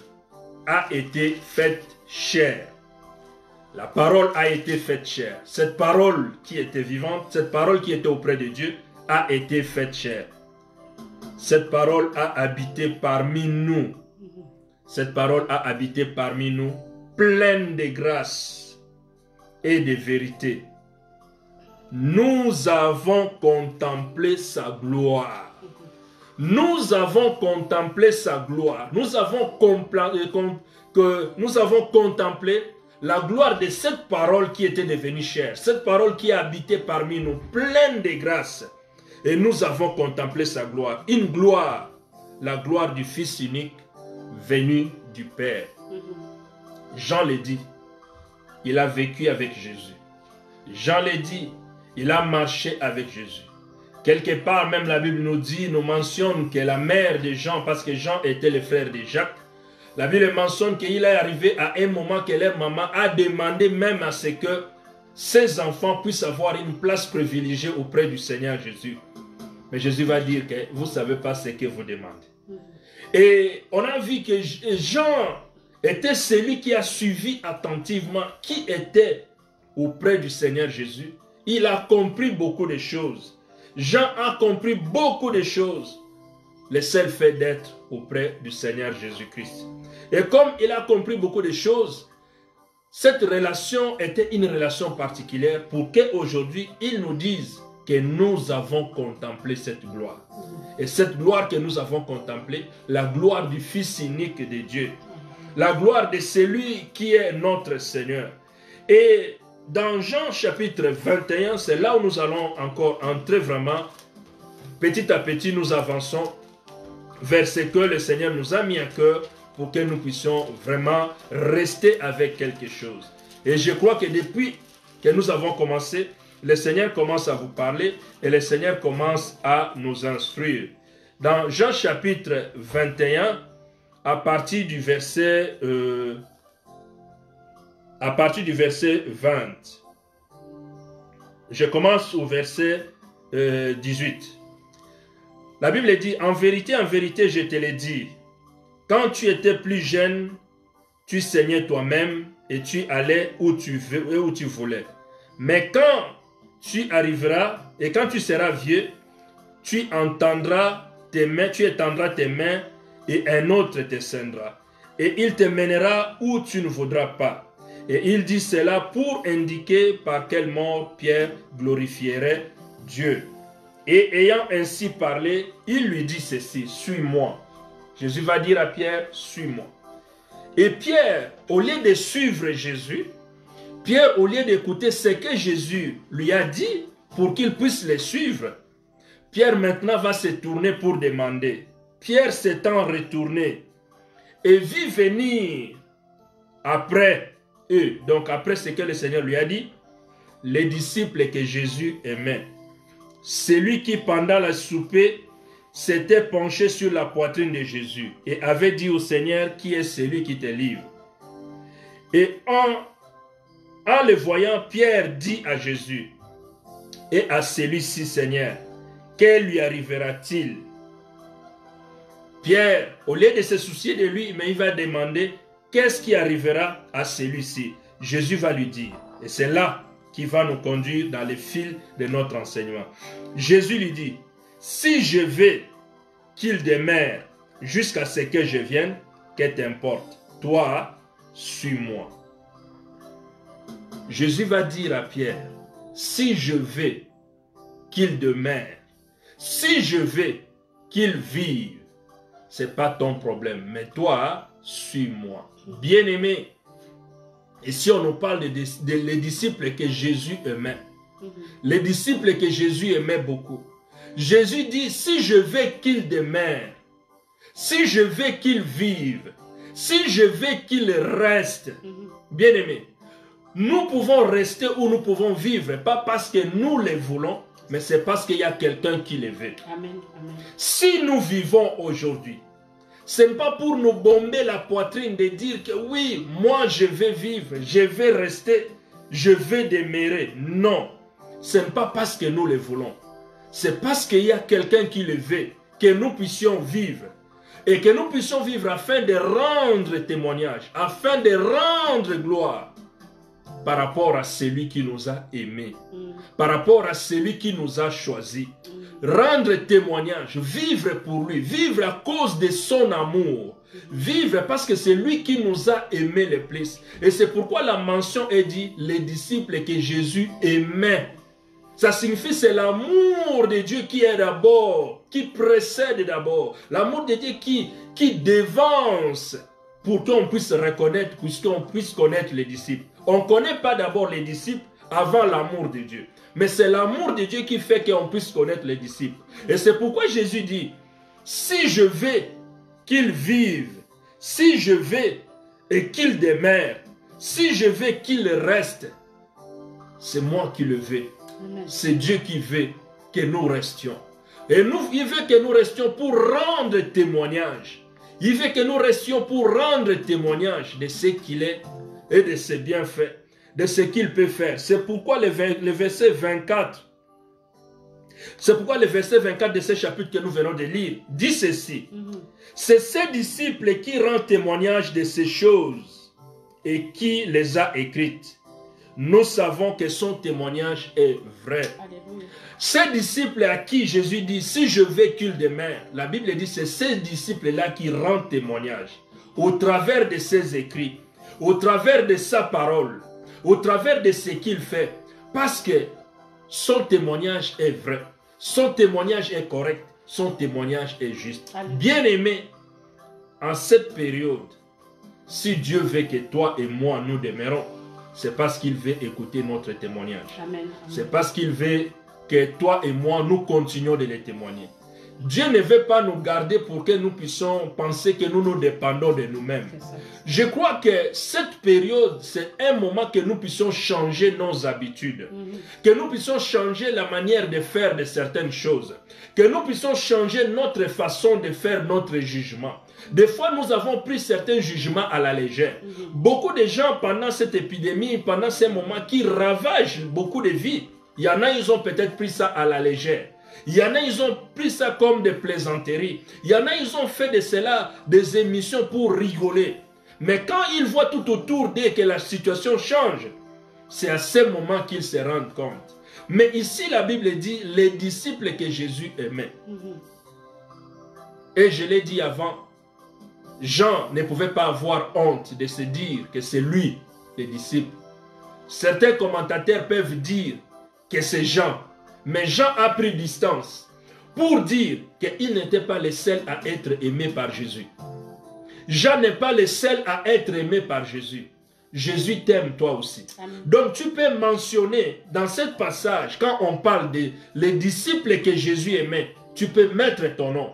Speaker 2: a été faite chair. La parole a été faite chair. Cette parole qui était vivante, cette parole qui était auprès de Dieu, a été faite chair. Cette parole a habité parmi nous. Cette parole a habité parmi nous, pleine de grâce et de vérité. Nous avons contemplé sa gloire. Nous avons contemplé sa gloire. Nous avons contemplé la gloire de cette parole qui était devenue chair. Cette parole qui a habité parmi nous, pleine de grâce. Et nous avons contemplé sa gloire. Une gloire, la gloire du Fils unique, venu du Père. Jean le dit, il a vécu avec Jésus. Jean le dit, il a marché avec Jésus. Quelque part, même la Bible nous mentionne que la mère de Jean, parce que Jean était le frère de Jacques, la Bible mentionne qu'il est arrivé à un moment que leur maman a demandé même à ce que ses enfants puissent avoir une place privilégiée auprès du Seigneur Jésus. Mais Jésus va dire que vous ne savez pas ce que vous demandez. Et on a vu que Jean était celui qui a suivi attentivement qui était auprès du Seigneur Jésus. Il a compris beaucoup de choses. Jean a compris beaucoup de choses. Le seul fait d'être auprès du Seigneur Jésus-Christ. Et comme il a compris beaucoup de choses, cette relation était une relation particulière pour qu'aujourd'hui, il nous dise que nous avons contemplé cette gloire. Et cette gloire que nous avons contemplée, la gloire du Fils unique de Dieu, la gloire de celui qui est notre Seigneur. Et dans Jean chapitre 21, c'est là où nous allons encore entrer vraiment. Petit à petit, nous avançons vers ce que le Seigneur nous a mis à cœur pour que nous puissions vraiment rester avec quelque chose. Et je crois que depuis que nous avons commencé, le Seigneur commence à vous parler et le Seigneur commence à nous instruire. Dans Jean chapitre 21, à partir du verset 20, je commence au verset 18. La Bible dit, en vérité, je te l'ai dit, quand tu étais plus jeune, tu saignais toi-même et tu allais où tu voulais. Mais quand tu arriveras et quand tu seras vieux, tu étendras tes mains et un autre te ceindra. Et il te mènera où tu ne voudras pas. Et il dit cela pour indiquer par quelle mort Pierre glorifierait Dieu. Et ayant ainsi parlé, il lui dit ceci, suis-moi. Jésus va dire à Pierre, suis-moi. Et Pierre, au lieu de suivre Jésus, Pierre, au lieu d'écouter ce que Jésus lui a dit pour qu'il puisse le suivre, Pierre maintenant va se tourner pour demander. Pierre s'étant retourné et vit venir après eux, donc après ce que le Seigneur lui a dit, les disciples que Jésus aimait. Celui qui pendant la souper s'était penché sur la poitrine de Jésus et avait dit au Seigneur, qui est celui qui te livre? Et en le voyant, Pierre dit à Jésus et à celui-ci, Seigneur, que lui arrivera-t-il? Pierre, au lieu de se soucier de lui, mais il va demander qu'est-ce qui arrivera à celui-ci. Jésus va lui dire, et c'est là qui va nous conduire dans le fil de notre enseignement. Jésus lui dit, si je vais qu'il demeure jusqu'à ce que je vienne, que t'importe, toi, suis-moi. Jésus va dire à Pierre, si je vais qu'il demeure, si je vais qu'il vive, ce n'est pas ton problème, mais toi, suis-moi. Bien-aimé, et si on nous parle des disciples que Jésus aimait, les disciples que Jésus aimait beaucoup, Jésus dit, si je vais qu'il demeure, si je vais qu'il vive, si je vais qu'il reste, bien-aimé, nous pouvons rester ou nous pouvons vivre, pas parce que nous les voulons, mais c'est parce qu'il y a quelqu'un qui les veut.
Speaker 1: Amen. Amen.
Speaker 2: Si nous vivons aujourd'hui, ce n'est pas pour nous bomber la poitrine de dire que oui, moi je vais vivre, je vais rester, je vais demeurer. Non, ce n'est pas parce que nous le voulons. C'est parce qu'il y a quelqu'un qui le veut, que nous puissions vivre. Et que nous puissions vivre afin de rendre témoignage, afin de rendre gloire par rapport à celui qui nous a aimés, par rapport à celui qui nous a choisis. Rendre témoignage, vivre pour lui, vivre à cause de son amour, vivre parce que c'est lui qui nous a aimés le plus. Et c'est pourquoi la mention est dit, les disciples que Jésus aimait. Ça signifie c'est l'amour de Dieu qui est d'abord, qui précède d'abord. L'amour de Dieu qui devance pour qu'on puisse reconnaître, puisqu'on puisse connaître les disciples. On ne connaît pas d'abord les disciples avant l'amour de Dieu. Mais c'est l'amour de Dieu qui fait qu'on puisse connaître les disciples. Et c'est pourquoi Jésus dit, si je veux qu'ils vivent, si je veux et qu'ils demeurent, si je veux qu'ils restent, c'est moi qui le veux. C'est Dieu qui veut que nous restions. Et il veut que nous restions pour rendre témoignage. Il veut que nous restions pour rendre témoignage de ce qu'il est et de ses bienfaits, de ce qu'il peut faire. C'est pourquoi le verset 24, c'est pourquoi le verset 24 de ce chapitre que nous venons de lire dit ceci. C'est ces disciples qui rendent témoignage de ces choses et qui les a écrites. Nous savons que son témoignage est vrai. Alléluia. Ces disciples à qui Jésus dit, si je veux qu'ils demeurent, la Bible dit, c'est ces disciples-là qui rendent témoignage au travers de ses écrits, au travers de sa parole, au travers de ce qu'il fait. Parce que son témoignage est vrai, son témoignage est correct, son témoignage est juste. Bien-aimé, en cette période, si Dieu veut que toi et moi nous demeurons, c'est parce qu'il veut écouter notre témoignage. C'est parce qu'il veut que toi et moi nous continuions de les témoigner. Dieu ne veut pas nous garder pour que nous puissions penser que nous nous dépendons de nous-mêmes. Je crois que cette période, c'est un moment que nous puissions changer nos habitudes, que nous puissions changer la manière de faire de certaines choses, que nous puissions changer notre façon de faire notre jugement. Des fois, nous avons pris certains jugements à la légère. Beaucoup de gens, pendant cette épidémie, pendant ces moments qui ravagent beaucoup de vies, il y en a, ils ont peut-être pris ça à la légère. Il y en a, ils ont pris ça comme des plaisanteries. Il y en a, ils ont fait de cela des émissions pour rigoler. Mais quand ils voient tout autour d'eux que la situation change, c'est à ce moment qu'ils se rendent compte. Mais ici, la Bible dit, les disciples que Jésus aimait. Et je l'ai dit avant, Jean ne pouvait pas avoir honte de se dire que c'est lui, les disciples. Certains commentateurs peuvent dire que c'est Jean. Mais Jean a pris distance pour dire qu'il n'était pas le seul à être aimé par Jésus. Jean n'est pas le seul à être aimé par Jésus. Jésus t'aime toi aussi. Amen. Donc tu peux mentionner dans ce passage, quand on parle des disciples que Jésus aimait, tu peux mettre ton nom.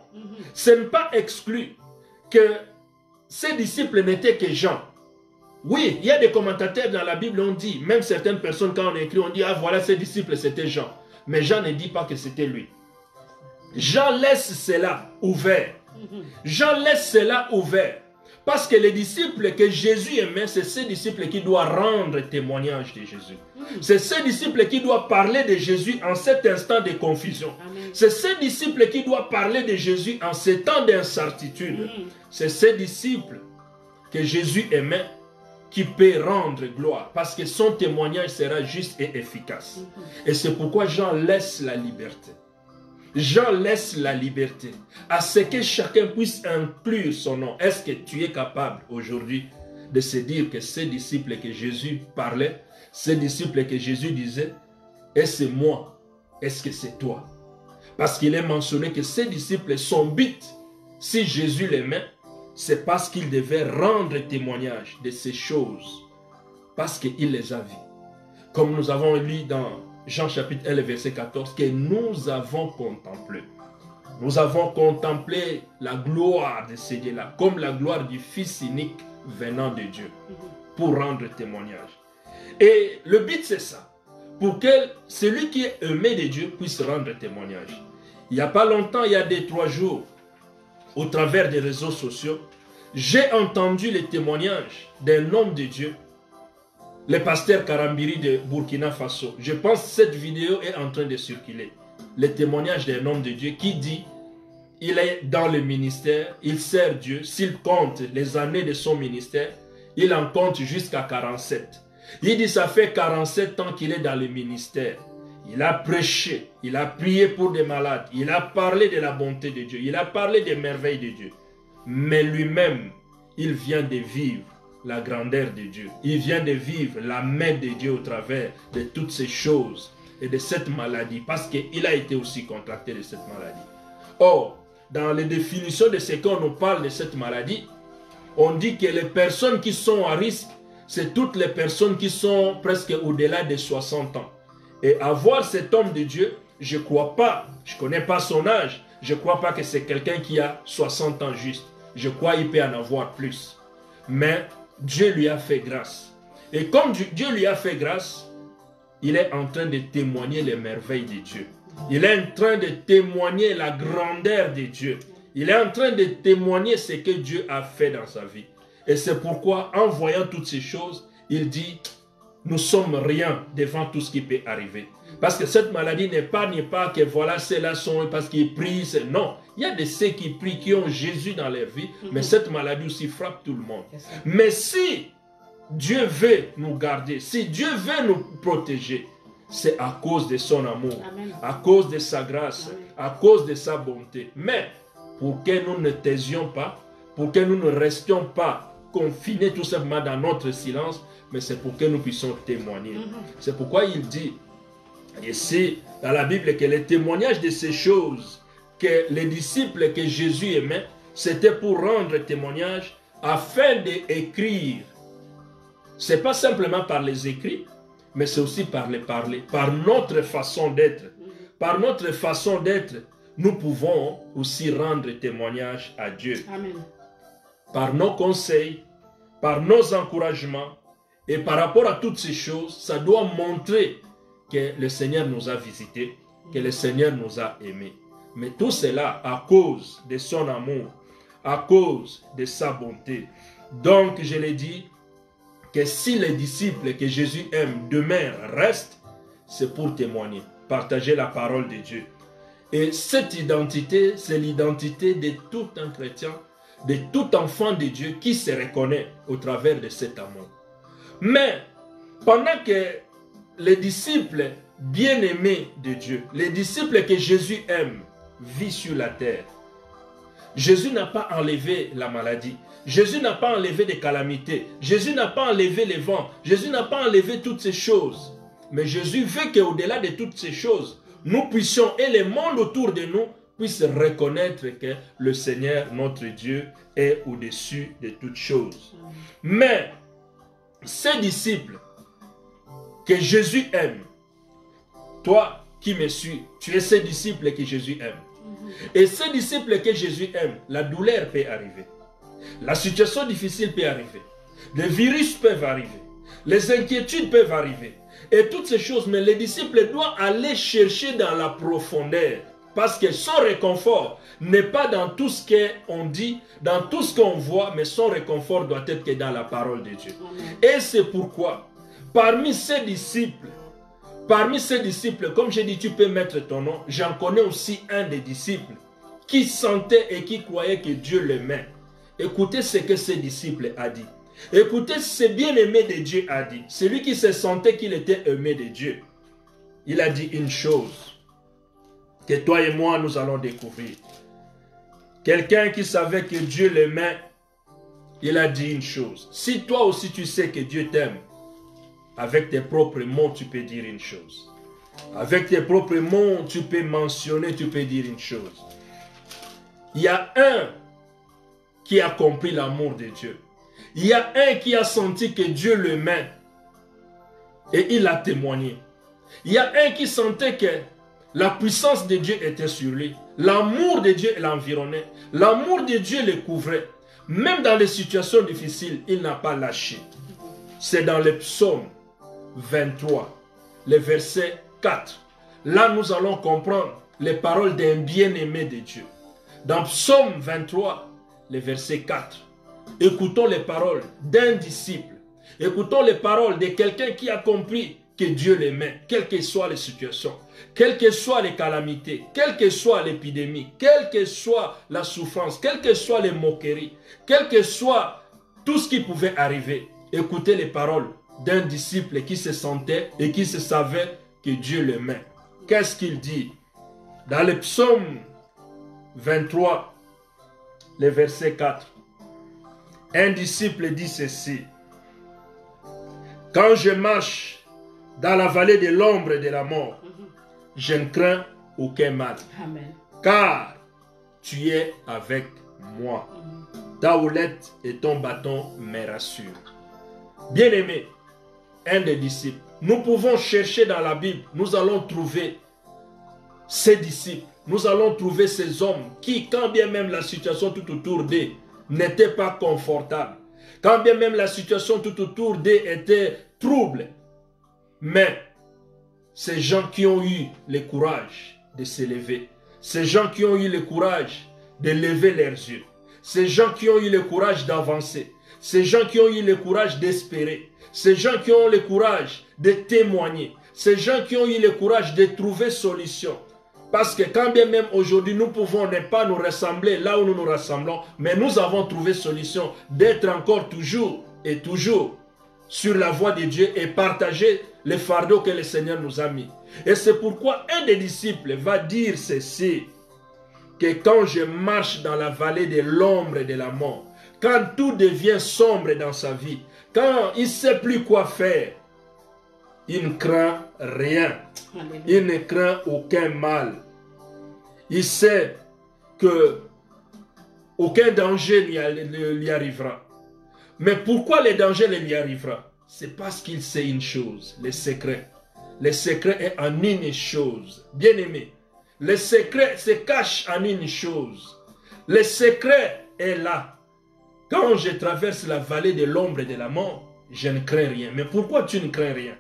Speaker 2: Ce n'est pas exclu que ces disciples n'étaient que Jean. Oui, il y a des commentateurs dans la Bible, on dit, même certaines personnes quand on écrit, on dit, ah voilà, ces disciples c'était Jean. Mais Jean ne dit pas que c'était lui. Jean laisse cela ouvert. Jean laisse cela ouvert. Parce que les disciples que Jésus aimait, c'est ces disciples qui doivent rendre témoignage de Jésus. C'est ces disciples qui doivent parler de Jésus en cet instant de confusion. C'est ces disciples qui doivent parler de Jésus en ces temps d'incertitude. C'est ces disciples que Jésus aimait qui peut rendre gloire, parce que son témoignage sera juste et efficace. Et c'est pourquoi Jean laisse la liberté. Jean laisse la liberté à ce que chacun puisse inclure son nom. Est-ce que tu es capable aujourd'hui de se dire que ces disciples que Jésus parlait, ces disciples que Jésus disait, est-ce moi? Est-ce que c'est toi? Parce qu'il est mentionné que ces disciples, son but, si Jésus l'aimait, c'est parce qu'il devait rendre témoignage de ces choses, parce qu'il les a vues. Comme nous avons lu dans Jean chapitre 1, verset 14, que nous avons contemplé. Nous avons contemplé la gloire de ce Dieu-là, comme la gloire du Fils unique venant de Dieu, pour rendre témoignage. Et le but c'est ça, pour que celui qui est aimé de Dieu puisse rendre témoignage. Il n'y a pas longtemps, il y a 2-3 jours, au travers des réseaux sociaux, j'ai entendu les témoignages d'un homme de Dieu, le pasteur Karambiri de Burkina Faso. Je pense que cette vidéo est en train de circuler. Le témoignage d'un homme de Dieu qui dit, il est dans le ministère, il sert Dieu, s'il compte les années de son ministère, il en compte jusqu'à 47. Il dit, ça fait 47 ans qu'il est dans le ministère. Il a prêché, il a prié pour des malades, il a parlé de la bonté de Dieu, il a parlé des merveilles de Dieu. Mais lui-même, il vient de vivre la grandeur de Dieu. Il vient de vivre la main de Dieu au travers de toutes ces choses et de cette maladie, parce qu'il a été aussi contracté de cette maladie. Or, dans les définitions de ce qu'on nous parle de cette maladie, on dit que les personnes qui sont à risque, c'est toutes les personnes qui sont presque au-delà de 60 ans. Et avoir cet homme de Dieu, je ne crois pas, je ne connais pas son âge, je ne crois pas que c'est quelqu'un qui a 60 ans juste. Je crois qu'il peut en avoir plus. Mais Dieu lui a fait grâce. Et comme Dieu lui a fait grâce, il est en train de témoigner les merveilles de Dieu. Il est en train de témoigner la grandeur de Dieu. Il est en train de témoigner ce que Dieu a fait dans sa vie. Et c'est pourquoi, en voyant toutes ces choses, il dit, nous ne sommes rien devant tout ce qui peut arriver. Parce que cette maladie n'épargne pas que voilà, ceux-là sont parce qu'ils prient. Non, il y a de ceux qui prient, qui ont Jésus dans leur vie, mais cette maladie aussi frappe tout le monde. Mais si Dieu veut nous garder, si Dieu veut nous protéger, c'est à cause de son amour, à cause de sa grâce, à cause de sa bonté. Mais pour que nous ne taisions pas, pour que nous ne restions pas confinés tout simplement dans notre silence, mais c'est pour que nous puissions témoigner. C'est pourquoi il dit, Ici, dans la Bible, que les témoignages de ces choses que les disciples que Jésus aimait, c'était pour rendre témoignage afin d'écrire. Ce n'est pas simplement par les écrits, mais c'est aussi par les parler, par notre façon d'être. Par notre façon d'être, nous pouvons aussi rendre témoignage à Dieu.
Speaker 1: Amen.
Speaker 2: Par nos conseils, par nos encouragements, et par rapport à toutes ces choses, ça doit montrer que le Seigneur nous a visités, que le Seigneur nous a aimés. Mais tout cela à cause de son amour, à cause de sa bonté. Donc, je l'ai dit, que si les disciples que Jésus aime demain restent, c'est pour témoigner, partager la parole de Dieu. Et cette identité, c'est l'identité de tout un chrétien, de tout enfant de Dieu qui se reconnaît au travers de cet amour. Mais, pendant que les disciples bien-aimés de Dieu, les disciples que Jésus aime, vivent sur la terre, Jésus n'a pas enlevé la maladie. Jésus n'a pas enlevé des calamités. Jésus n'a pas enlevé les vents. Jésus n'a pas enlevé toutes ces choses. Mais Jésus veut qu'au-delà de toutes ces choses, nous puissions, et le monde autour de nous, puisse reconnaître que le Seigneur, notre Dieu, est au-dessus de toutes choses. Mais, ces disciples que Jésus aime, toi qui me suis, tu es ces disciples que Jésus aime. Et ces disciples que Jésus aime, la douleur peut arriver. La situation difficile peut arriver. Les virus peuvent arriver. Les inquiétudes peuvent arriver. Et toutes ces choses, mais les disciples doivent aller chercher dans la profondeur. Parce que son réconfort n'est pas dans tout ce qu'on dit, dans tout ce qu'on voit, mais son réconfort doit être que dans la parole de Dieu. Et c'est pourquoi, parmi ces disciples, comme j'ai dit, tu peux mettre ton nom, j'en connais aussi un des disciples qui sentait et qui croyait que Dieu l'aimait. Écoutez ce que ce disciple a dit. Écoutez ce bien-aimé de Dieu a dit. Celui qui se sentait qu'il était aimé de Dieu. Il a dit une chose que toi et moi nous allons découvrir. Quelqu'un qui savait que Dieu l'aimait, il a dit une chose. Si toi aussi tu sais que Dieu t'aime, avec tes propres mots tu peux dire une chose. Avec tes propres mots tu peux mentionner, tu peux dire une chose. Il y a un qui a compris l'amour de Dieu. Il y a un qui a senti que Dieu l'aimait et il a témoigné. Il y a un qui sentait que la puissance de Dieu était sur lui. L'amour de Dieu l'environnait. L'amour de Dieu le couvrait. Même dans les situations difficiles, il n'a pas lâché. C'est dans le psaume 23, le verset 4. Là, nous allons comprendre les paroles d'un bien-aimé de Dieu. Dans psaume 23, le verset 4, écoutons les paroles d'un disciple. Écoutons les paroles de quelqu'un qui a compris que Dieu l'aimait, quelles que soient les situations, quelles que soient les calamités, quelle que soit l'épidémie, quelle que soit la souffrance, quelles que soient les moqueries, quel que soit tout ce qui pouvait arriver. Écoutez les paroles d'un disciple qui se sentait et qui se savait que Dieu l'aimait. Qu'est-ce qu'il dit? Dans le psaume 23, le verset 4, un disciple dit ceci: quand je marche dans la vallée de l'ombre et de la mort, je ne crains aucun mal.
Speaker 1: Amen.
Speaker 2: Car tu es avec moi. Ta houlette et ton bâton me rassurent. Bien-aimé, un des disciples, nous pouvons chercher dans la Bible, nous allons trouver ces disciples, nous allons trouver ces hommes qui, quand bien même la situation tout autour d'eux n'était pas confortable, quand bien même la situation tout autour d'eux était trouble, mais ces gens qui ont eu le courage de s'élever, ces gens qui ont eu le courage de lever leurs yeux, ces gens qui ont eu le courage d'avancer, ces gens qui ont eu le courage d'espérer, ces gens qui ont le courage de témoigner, ces gens qui ont eu le courage de trouver solution. Parce que quand bien même aujourd'hui nous pouvons ne pas nous rassembler là où nous nous rassemblons, mais nous avons trouvé solution d'être encore toujours et toujours sur la voie de Dieu et partager les fardeaux que le Seigneur nous a mis. Et c'est pourquoi un des disciples va dire ceci, que quand je marche dans la vallée de l'ombre et de la mort, quand tout devient sombre dans sa vie, quand il ne sait plus quoi faire, il ne craint rien.
Speaker 1: Alléluia.
Speaker 2: Il ne craint aucun mal. Il sait que aucun danger lui arrivera. Mais pourquoi les dangers lui arrivera? C'est parce qu'il sait une chose, les secrets. Le secret est en une chose. Bien aimé, le secret se cache en une chose. Le secret est là. Quand je traverse la vallée de l'ombre et de la mort, je ne crains rien. Mais pourquoi tu ne crains rien?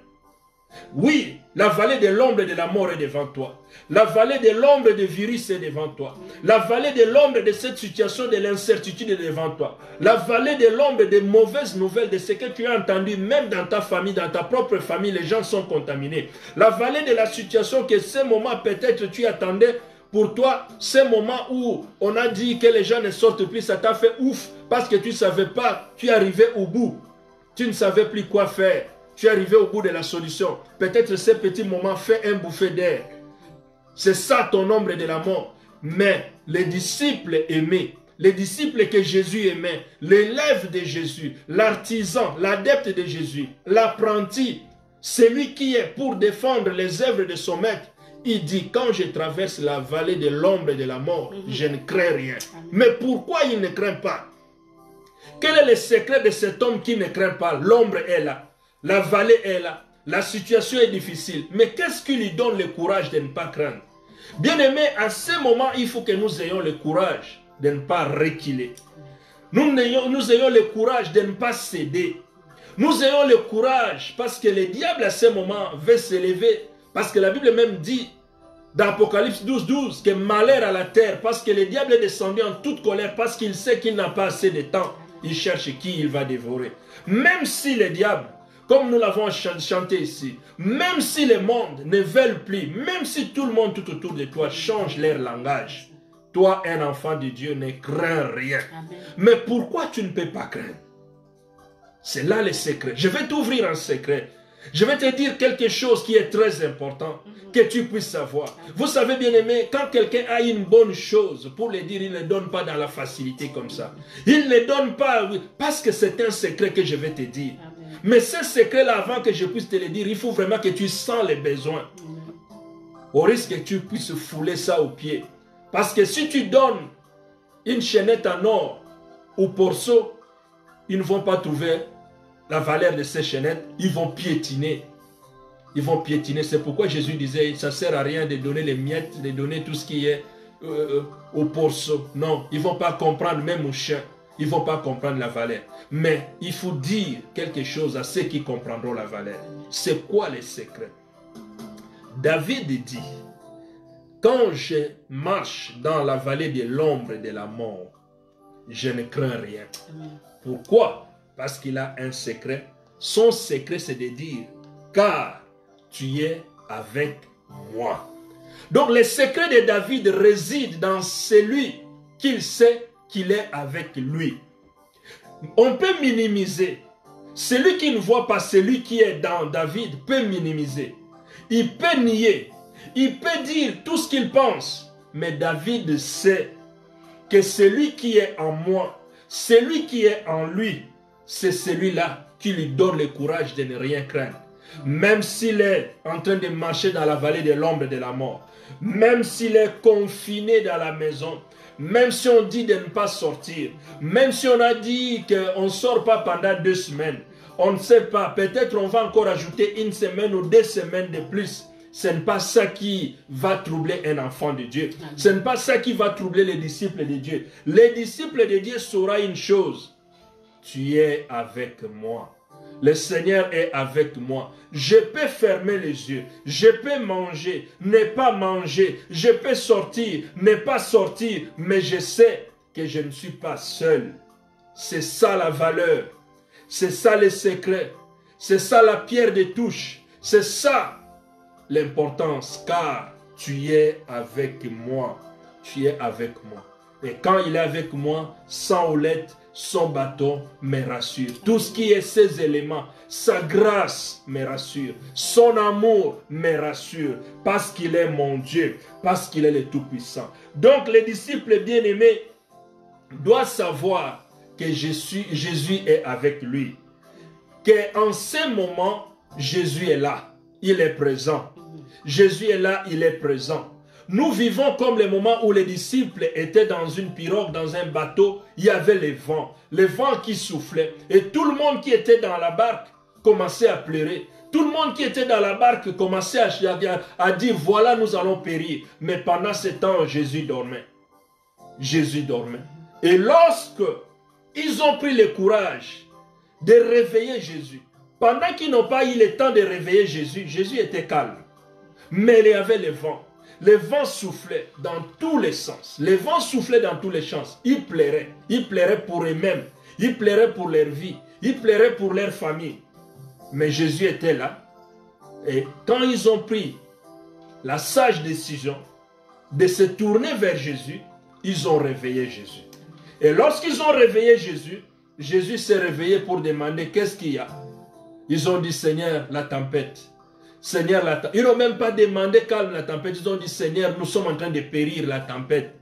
Speaker 2: Oui, la vallée de l'ombre et de la mort est devant toi. La vallée de l'ombre du virus est devant toi. La vallée de l'ombre de cette situation de l'incertitude est devant toi. La vallée de l'ombre des mauvaises nouvelles, de ce que tu as entendu, même dans ta famille, dans ta propre famille, les gens sont contaminés. La vallée de la situation que ce moment peut-être tu attendais pour toi, ce moment où on a dit que les gens ne sortent plus, ça t'a fait ouf parce que tu ne savais pas, tu es arrivé au bout. Tu ne savais plus quoi faire. Tu es arrivé au bout de la solution. Peut-être ce petit moment fait un bouffée d'air. C'est ça ton ombre de la mort. Mais les disciples aimés, les disciples que Jésus aimait, l'élève de Jésus, l'artisan, l'adepte de Jésus, l'apprenti, celui qui est pour défendre les œuvres de son maître, il dit, quand je traverse la vallée de l'ombre de la mort, je ne crains rien. Mais pourquoi il ne craint pas? Quel est le secret de cet homme qui ne craint pas? L'ombre est là. La vallée est là. La situation est difficile. Mais qu'est-ce qui lui donne le courage de ne pas craindre? Bien aimé, à ce moment, il faut que nous ayons le courage de ne pas reculer. Nous ayons le courage de ne pas céder. Nous ayons le courage parce que le diable à ce moment veut s'élever. Parce que la Bible même dit dans Apocalypse 12, 12 que malheur à la terre parce que le diable est descendu en toute colère parce qu'il sait qu'il n'a pas assez de temps. Il cherche qui il va dévorer. Même si le diable, comme nous l'avons chanté ici, même si le monde ne veulent plus, même si tout le monde tout autour de toi change leur langage, toi, un enfant de Dieu, ne crains rien.
Speaker 1: Amen.
Speaker 2: Mais pourquoi tu ne peux pas craindre? C'est là le secret. Je vais t'ouvrir un secret. Je vais te dire quelque chose qui est très important, que tu puisses savoir. Vous savez, bien aimé, quand quelqu'un a une bonne chose, pour le dire, il ne donne pas dans la facilité comme ça. Il ne donne pas, parce que c'est un secret que je vais te dire.
Speaker 1: Amen.
Speaker 2: Mais ce secret-là, avant que je puisse te le dire, il faut vraiment que tu sens les besoins. Au risque que tu puisses fouler ça au pied. Parce que si tu donnes une chaînette en or au porceau, ils ne vont pas trouver la valeur de ces chaînettes, ils vont piétiner. Ils vont piétiner. C'est pourquoi Jésus disait, ça ne sert à rien de donner les miettes, de donner tout ce qui est au porceau. Non, ils ne vont pas comprendre, même aux chiens. Ils ne vont pas comprendre la valeur. Mais il faut dire quelque chose à ceux qui comprendront la valeur. C'est quoi les secrets? David dit, quand je marche dans la vallée de l'ombre et de la mort, je ne crains rien. Pourquoi? Parce qu'il a un secret. Son secret, c'est de dire, car tu es avec moi. Donc, le secret de David réside dans celui qu'il sait qu'il est avec lui. On peut minimiser. Celui qui ne voit pas celui qui est dans David peut minimiser. Il peut nier. Il peut dire tout ce qu'il pense. Mais David sait que celui qui est en moi, celui qui est en lui, c'est celui-là qui lui donne le courage de ne rien craindre. Même s'il est en train de marcher dans la vallée de l'ombre de la mort, même s'il est confiné dans la maison, même si on dit de ne pas sortir, même si on a dit qu'on ne sort pas pendant 2 semaines, on ne sait pas, peut-être on va encore ajouter 1 semaine ou 2 semaines de plus. Ce n'est pas ça qui va troubler un enfant de Dieu. Ce n'est pas ça qui va troubler les disciples de Dieu. Les disciples de Dieu sauront une chose. Tu es avec moi. Le Seigneur est avec moi. Je peux fermer les yeux. Je peux manger, ne pas manger. Je peux sortir, ne pas sortir. Mais je sais que je ne suis pas seul. C'est ça la valeur. C'est ça le secret. C'est ça la pierre de touche. C'est ça l'importance. Car tu es avec moi. Tu es avec moi. Et quand il est avec moi, sans houlette, son bâton me rassure. Tout ce qui est ces éléments, sa grâce me rassure. Son amour me rassure. Parce qu'il est mon Dieu. Parce qu'il est le Tout-Puissant. Donc les disciples bien-aimés doivent savoir que Jésus est avec lui. Qu'en ce moment, Jésus est là. il est présent. Jésus est là, il est présent. Nous vivons comme les moments où les disciples étaient dans une pirogue, dans un bateau, il y avait les vents qui soufflaient. Et tout le monde qui était dans la barque commençait à pleurer. Tout le monde qui était dans la barque commençait à dire, voilà, nous allons périr. Mais pendant ce temps, Jésus dormait. Jésus dormait. Et lorsque ils ont pris le courage de réveiller Jésus, pendant qu'ils n'ont pas eu le temps de réveiller Jésus, Jésus était calme. Mais il y avait le vent. Les vents soufflaient dans tous les sens. Les vents soufflaient dans tous les sens. Ils pleuraient. Ils pleuraient pour eux-mêmes. Ils pleuraient pour leur vie. Ils pleuraient pour leur famille. Mais Jésus était là. Et quand ils ont pris la sage décision de se tourner vers Jésus, ils ont réveillé Jésus. Et lorsqu'ils ont réveillé Jésus, Jésus s'est réveillé pour demander qu'est-ce qu'il y a. Ils ont dit, Seigneur, la tempête. Seigneur, la tempête. Ils n'ont même pas demandé calme la tempête. Ils ont dit, Seigneur, nous sommes en train de périr la tempête.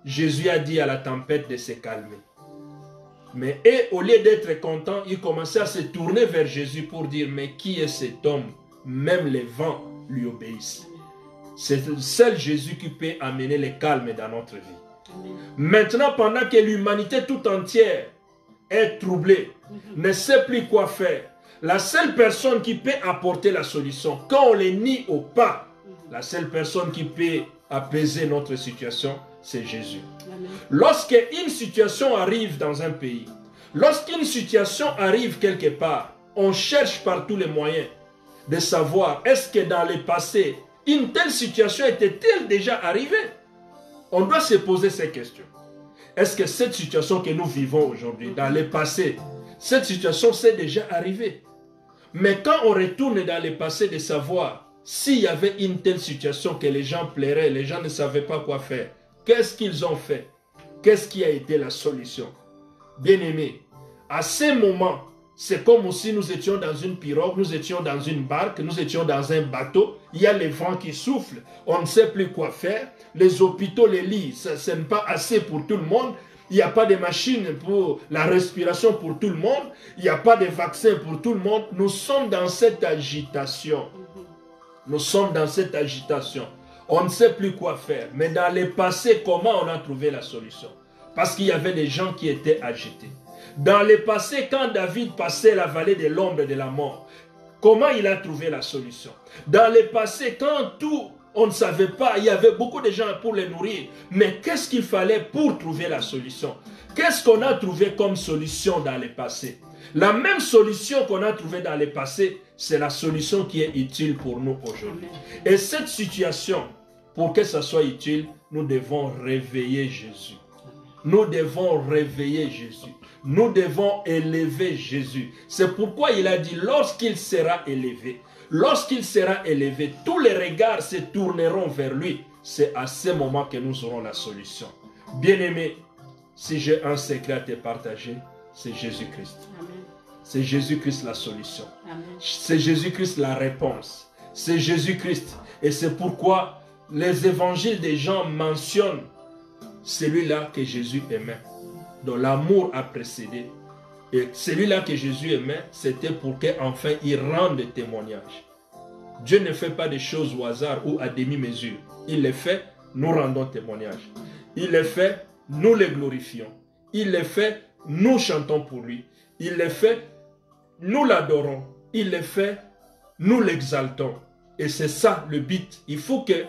Speaker 2: Jésus a dit à la tempête de se calmer. Mais eux, au lieu d'être contents, ils commençaient à se tourner vers Jésus pour dire, mais qui est cet homme? Même les vents lui obéissent. C'est le seul Jésus qui peut amener le calme dans notre vie. Amen. Maintenant, pendant que l'humanité tout entière est troublée, ne sait plus quoi faire, la seule personne qui peut apporter la solution, quand on les nie au pas, la seule personne qui peut apaiser notre situation, c'est Jésus. Lorsqu'une situation arrive dans un pays, lorsqu'une situation arrive quelque part, on cherche par tous les moyens de savoir est-ce que dans le passé, une telle situation était-elle déjà arrivée? On doit se poser ces questions. Est-ce que cette situation que nous vivons aujourd'hui, dans le passé, cette situation s'est déjà arrivée? Mais quand on retourne dans le passé de savoir s'il y avait une telle situation que les gens pleuraient, les gens ne savaient pas quoi faire, qu'est-ce qu'ils ont fait? Qu'est-ce qui a été la solution? Bien-aimés, à ce moment, c'est comme si nous étions dans une pirogue, nous étions dans une barque, nous étions dans un bateau, il y a les vents qui soufflent, on ne sait plus quoi faire, les hôpitaux, les lits, ce n'est pas assez pour tout le monde, il n'y a pas de machines pour la respiration pour tout le monde, il n'y a pas de vaccin pour tout le monde, nous sommes dans cette agitation. Nous sommes dans cette agitation. On ne sait plus quoi faire. Mais dans le passé, comment on a trouvé la solution? Parce qu'il y avait des gens qui étaient agités. Dans le passé, quand David passait la vallée de l'ombre de la mort, comment il a trouvé la solution? Dans le passé, quand tout, on ne savait pas, il y avait beaucoup de gens pour les nourrir. Mais qu'est-ce qu'il fallait pour trouver la solution? Qu'est-ce qu'on a trouvé comme solution dans le passé? La même solution qu'on a trouvée dans le passé, c'est la solution qui est utile pour nous aujourd'hui. Et cette situation, pour que ça soit utile, nous devons réveiller Jésus. Nous devons réveiller Jésus. Nous devons élever Jésus. C'est pourquoi il a dit, lorsqu'il sera élevé, tous les regards se tourneront vers lui. C'est à ce moment que nous aurons la solution. Bien-aimés, si j'ai un secret à te partager, c'est Jésus-Christ. C'est Jésus-Christ la solution. C'est Jésus-Christ la réponse. C'est Jésus-Christ. Et c'est pourquoi les évangiles des gens mentionnent celui-là que Jésus aimait, dont l'amour a précédé. Et celui-là que Jésus aimait, c'était pour qu'enfin il rende témoignage. Dieu ne fait pas des choses au hasard ou à demi-mesure. Il les fait, nous rendons témoignage. Il les fait, nous les glorifions. Il les fait, nous chantons pour lui. Il les fait, nous l'adorons. Il les fait, nous l'exaltons. Et c'est ça le but. Il faut que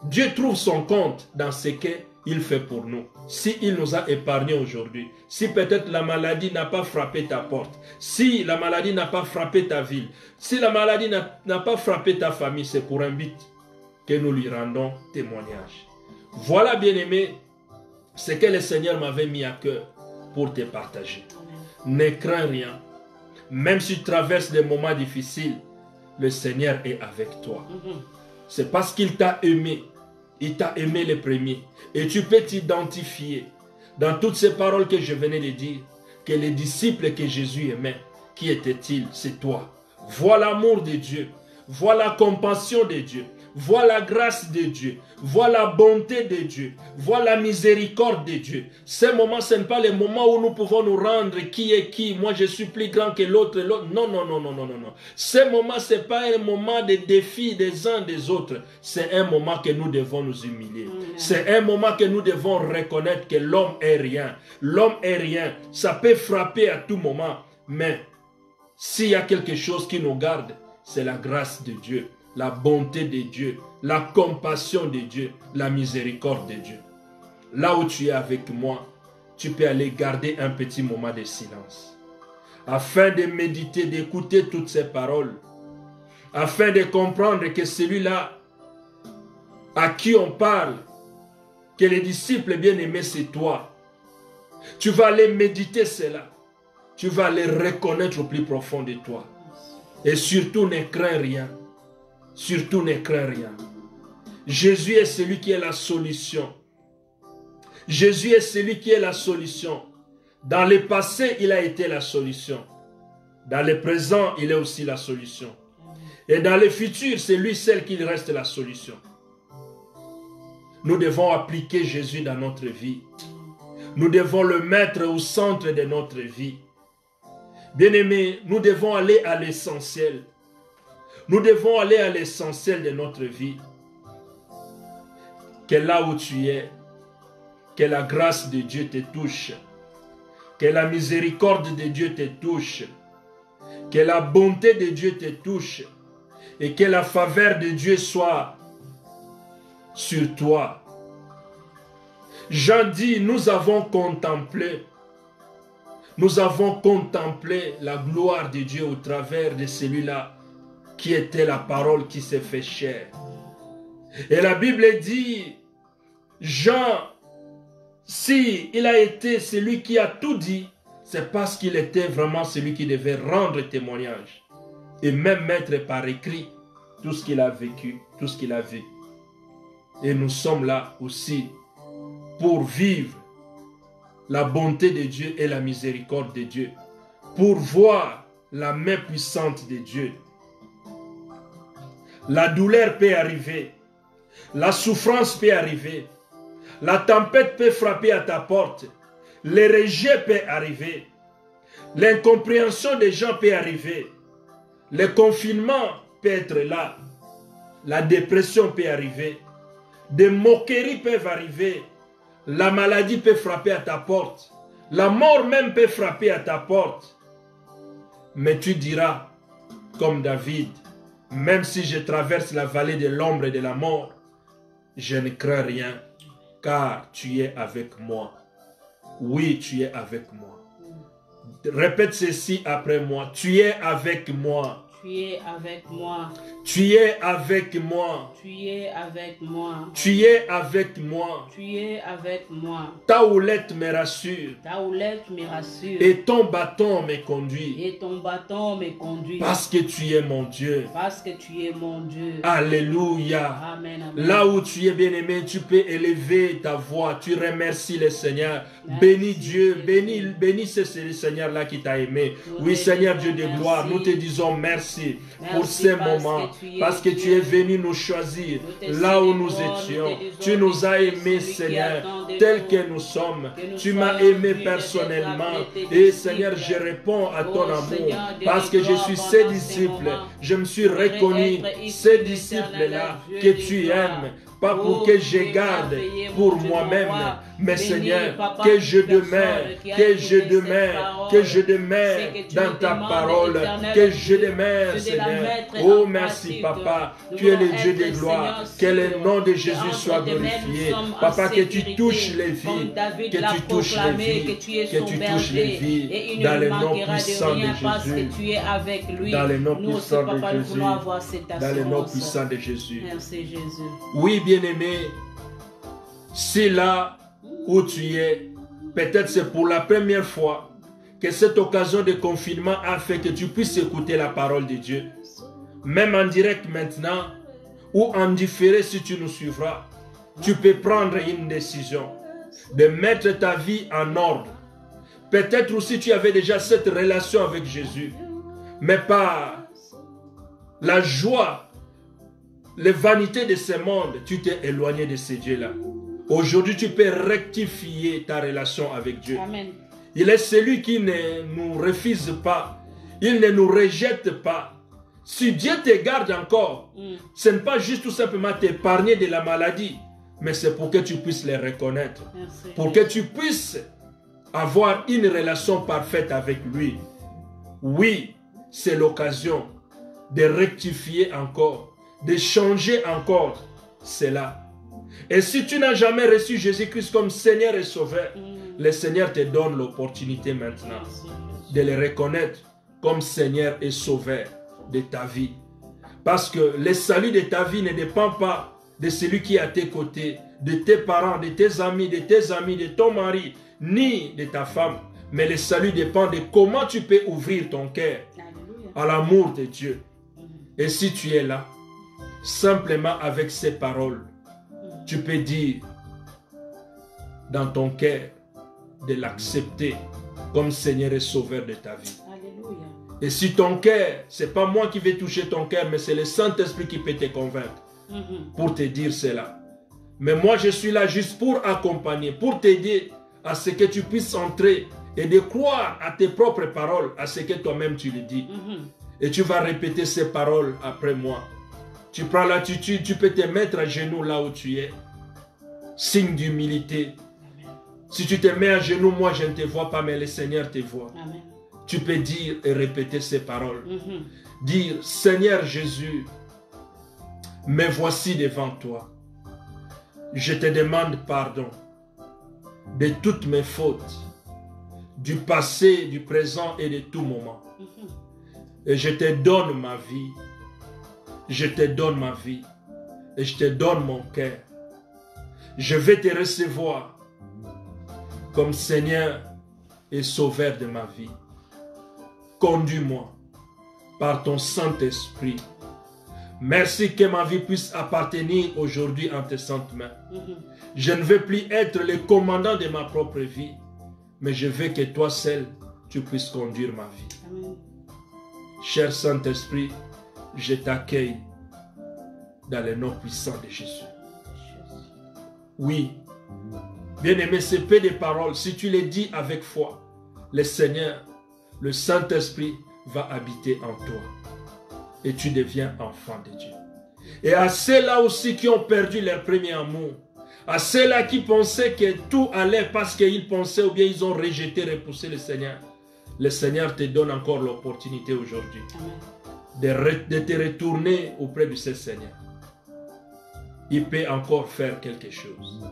Speaker 2: Dieu trouve son compte dans ce qu'il fait pour nous. S'il nous a épargnés aujourd'hui, si peut-être la maladie n'a pas frappé ta porte, si la maladie n'a pas frappé ta ville, si la maladie n'a pas frappé ta famille, c'est pour un but que nous lui rendons témoignage. Voilà, bien-aimé, ce que le Seigneur m'avait mis à cœur pour te partager. Ne crains rien. Même si tu traverses des moments difficiles, le Seigneur est avec toi. C'est parce qu'il t'a aimé. Il t'a aimé le premier. Et tu peux t'identifier dans toutes ces paroles que je venais de dire, que les disciples que Jésus aimait, qui étaient-ils? C'est toi. Vois l'amour de Dieu. Vois la compassion de Dieu. vois la grâce de Dieu, vois la bonté de Dieu, vois la miséricorde de Dieu. Ces moments, ce n'est pas les moments où nous pouvons nous rendre qui est qui. Moi, je suis plus grand que l'autre. Non, non, non, non, non, non, non. Ces moments, ce n'est pas un moment de défi des uns des autres. C'est un moment que nous devons nous humilier. C'est un moment que nous devons reconnaître que l'homme est rien. L'homme est rien. Ça peut frapper à tout moment. Mais s'il y a quelque chose qui nous garde, c'est la grâce de Dieu, la bonté de Dieu, la compassion de Dieu, la miséricorde de Dieu. Là où tu es avec moi, tu peux aller garder un petit moment de silence, afin de méditer, d'écouter toutes ces paroles, afin de comprendre que celui-là à qui on parle, que les disciples bien-aimés, c'est toi. Tu vas aller méditer cela. Tu vas aller reconnaître au plus profond de toi. Et surtout, ne crains rien. Surtout, ne crains rien. Jésus est celui qui est la solution. Jésus est celui qui est la solution. Dans le passé, il a été la solution. Dans le présent, il est aussi la solution. Et dans le futur, c'est lui seul qui reste la solution. Nous devons appliquer Jésus dans notre vie. Nous devons le mettre au centre de notre vie. Bien-aimés, nous devons aller à l'essentiel. Nous devons aller à l'essentiel de notre vie. Que là où tu es, que la grâce de Dieu te touche. Que la miséricorde de Dieu te touche. Que la bonté de Dieu te touche. Et que la faveur de Dieu soit sur toi. Jean dit, nous avons contemplé la gloire de Dieu au travers de celui-là qui était la parole qui s'est fait chair. Et la Bible dit, Jean, si il a été celui qui a tout dit, c'est parce qu'il était vraiment celui qui devait rendre témoignage et même mettre par écrit tout ce qu'il a vécu, tout ce qu'il a vu. Et nous sommes là aussi pour vivre la bonté de Dieu et la miséricorde de Dieu, pour voir la main puissante de Dieu. La douleur peut arriver, la souffrance peut arriver, la tempête peut frapper à ta porte, le rejet peut arriver, l'incompréhension des gens peut arriver, le confinement peut être là, la dépression peut arriver, des moqueries peuvent arriver, la maladie peut frapper à ta porte, la mort même peut frapper à ta porte. Mais tu diras, comme David, même si je traverse la vallée de l'ombre et de la mort, je ne crains rien, car tu es avec moi. Oui, tu es avec moi. Répète ceci après moi. Tu es avec moi.
Speaker 1: Tu es avec moi.
Speaker 2: Tu es avec moi.
Speaker 1: Tu es avec moi.
Speaker 2: Tu es avec moi.
Speaker 1: Tu es avec moi.
Speaker 2: Ta houlette me rassure.
Speaker 1: Ta houlette me rassure.
Speaker 2: Et ton bâton me conduit.
Speaker 1: Et ton bâton me conduit.
Speaker 2: Parce que tu es mon Dieu.
Speaker 1: Parce que tu es mon Dieu.
Speaker 2: Alléluia.
Speaker 1: Amen, amen.
Speaker 2: Là où tu es bien-aimé, tu peux élever ta voix. Tu remercies le Seigneur.
Speaker 1: Merci,
Speaker 2: Bénis Dieu.
Speaker 1: Jésus.
Speaker 2: Bénis ce Seigneur-là qui t'a aimé. Oui, Seigneur Dieu de gloire, nous te disons merci pour ces moments. Parce que tu es venu nous choisir là où nous étions. Tu nous as aimés, Seigneur, tel que nous sommes. Tu m'as aimé personnellement. Et Seigneur, je réponds à ton amour. Parce que je suis ces disciples. Je me suis reconnu ces disciples-là que tu aimes. Pas pour que je garde pour moi-même, mais Seigneur, que je demeure dans ta parole, que je demeure, Seigneur. Oh, merci, Papa. Tu es le Dieu de gloire. Que le nom de Jésus soit glorifié. Papa, que tu touches les vies, que tu touches les vies, que tu touches les vies dans le nom puissant de Jésus. Dans le nom puissant de Jésus. Dans le nom puissant de Jésus.
Speaker 1: Merci, Jésus.
Speaker 2: Oui, bien-aimé, si là où tu es, peut-être c'est pour la première fois que cette occasion de confinement a fait que tu puisses écouter la parole de Dieu, même en direct maintenant ou en différé si tu nous suivras, tu peux prendre une décision de mettre ta vie en ordre. Peut-être aussi tu avais déjà cette relation avec Jésus, mais par la joie, les vanités de ce monde, tu t'es éloigné de ces dieux-là. Aujourd'hui, tu peux rectifier ta relation avec Dieu.
Speaker 1: Amen.
Speaker 2: Il est celui qui ne nous refuse pas. Il ne nous rejette pas. Si Dieu te garde encore, ce n'est pas juste tout simplement t'épargner de la maladie, mais c'est pour que tu puisses les reconnaître.
Speaker 1: Merci.
Speaker 2: Pour que tu puisses avoir une relation parfaite avec lui. Oui, c'est l'occasion de rectifier encore, de changer encore cela. Et si tu n'as jamais reçu Jésus-Christ comme Seigneur et Sauveur, le Seigneur te donne l'opportunité maintenant de le reconnaître comme Seigneur et Sauveur de ta vie. Parce que le salut de ta vie ne dépend pas de celui qui est à tes côtés, de tes parents, de tes amis, de ton mari, ni de ta femme. Mais le salut dépend de comment tu peux ouvrir ton cœur à l'amour de Dieu. Et si tu es là, simplement avec ces paroles, tu peux dire dans ton cœur de l'accepter comme Seigneur et Sauveur de ta vie.
Speaker 1: Alléluia.
Speaker 2: Et si ton cœur, ce n'est pas moi qui vais toucher ton cœur, mais c'est le Saint-Esprit qui peut te convaincre pour te dire cela. Mais moi, je suis là juste pour accompagner, pour t'aider à ce que tu puisses entrer et de croire à tes propres paroles, à ce que toi-même tu le dis. Et tu vas répéter ces paroles après moi. Tu prends l'attitude, tu peux te mettre à genoux là où tu es. Signe d'humilité. Si tu te mets à genoux, moi je ne te vois pas, mais le Seigneur te voit.
Speaker 1: Amen.
Speaker 2: Tu peux dire et répéter ces paroles. Dire, Seigneur Jésus, me voici devant toi. Je te demande pardon de toutes mes fautes, du passé, du présent et de tout moment. Et je te donne ma vie. Je te donne ma vie. Et je te donne mon cœur. Je vais te recevoir comme Seigneur et Sauveur de ma vie. Conduis-moi par ton Saint-Esprit. Merci que ma vie puisse appartenir aujourd'hui en tes saintes mains. Je ne veux plus être le commandant de ma propre vie, mais je veux que toi seul, tu puisses conduire ma vie.
Speaker 1: Amen.
Speaker 2: Cher Saint-Esprit, je t'accueille dans le nom puissant de Jésus. Oui, bien-aimé, c'est peu de paroles. Si tu les dis avec foi, le Seigneur, le Saint-Esprit va habiter en toi. Et tu deviens enfant de Dieu. Et à ceux-là aussi qui ont perdu leur premier amour, à ceux-là qui pensaient que tout allait parce qu'ils pensaient ou bien ils ont rejeté, repoussé le Seigneur te donne encore l'opportunité aujourd'hui de te retourner auprès de ce Seigneur. Il peut encore faire quelque chose.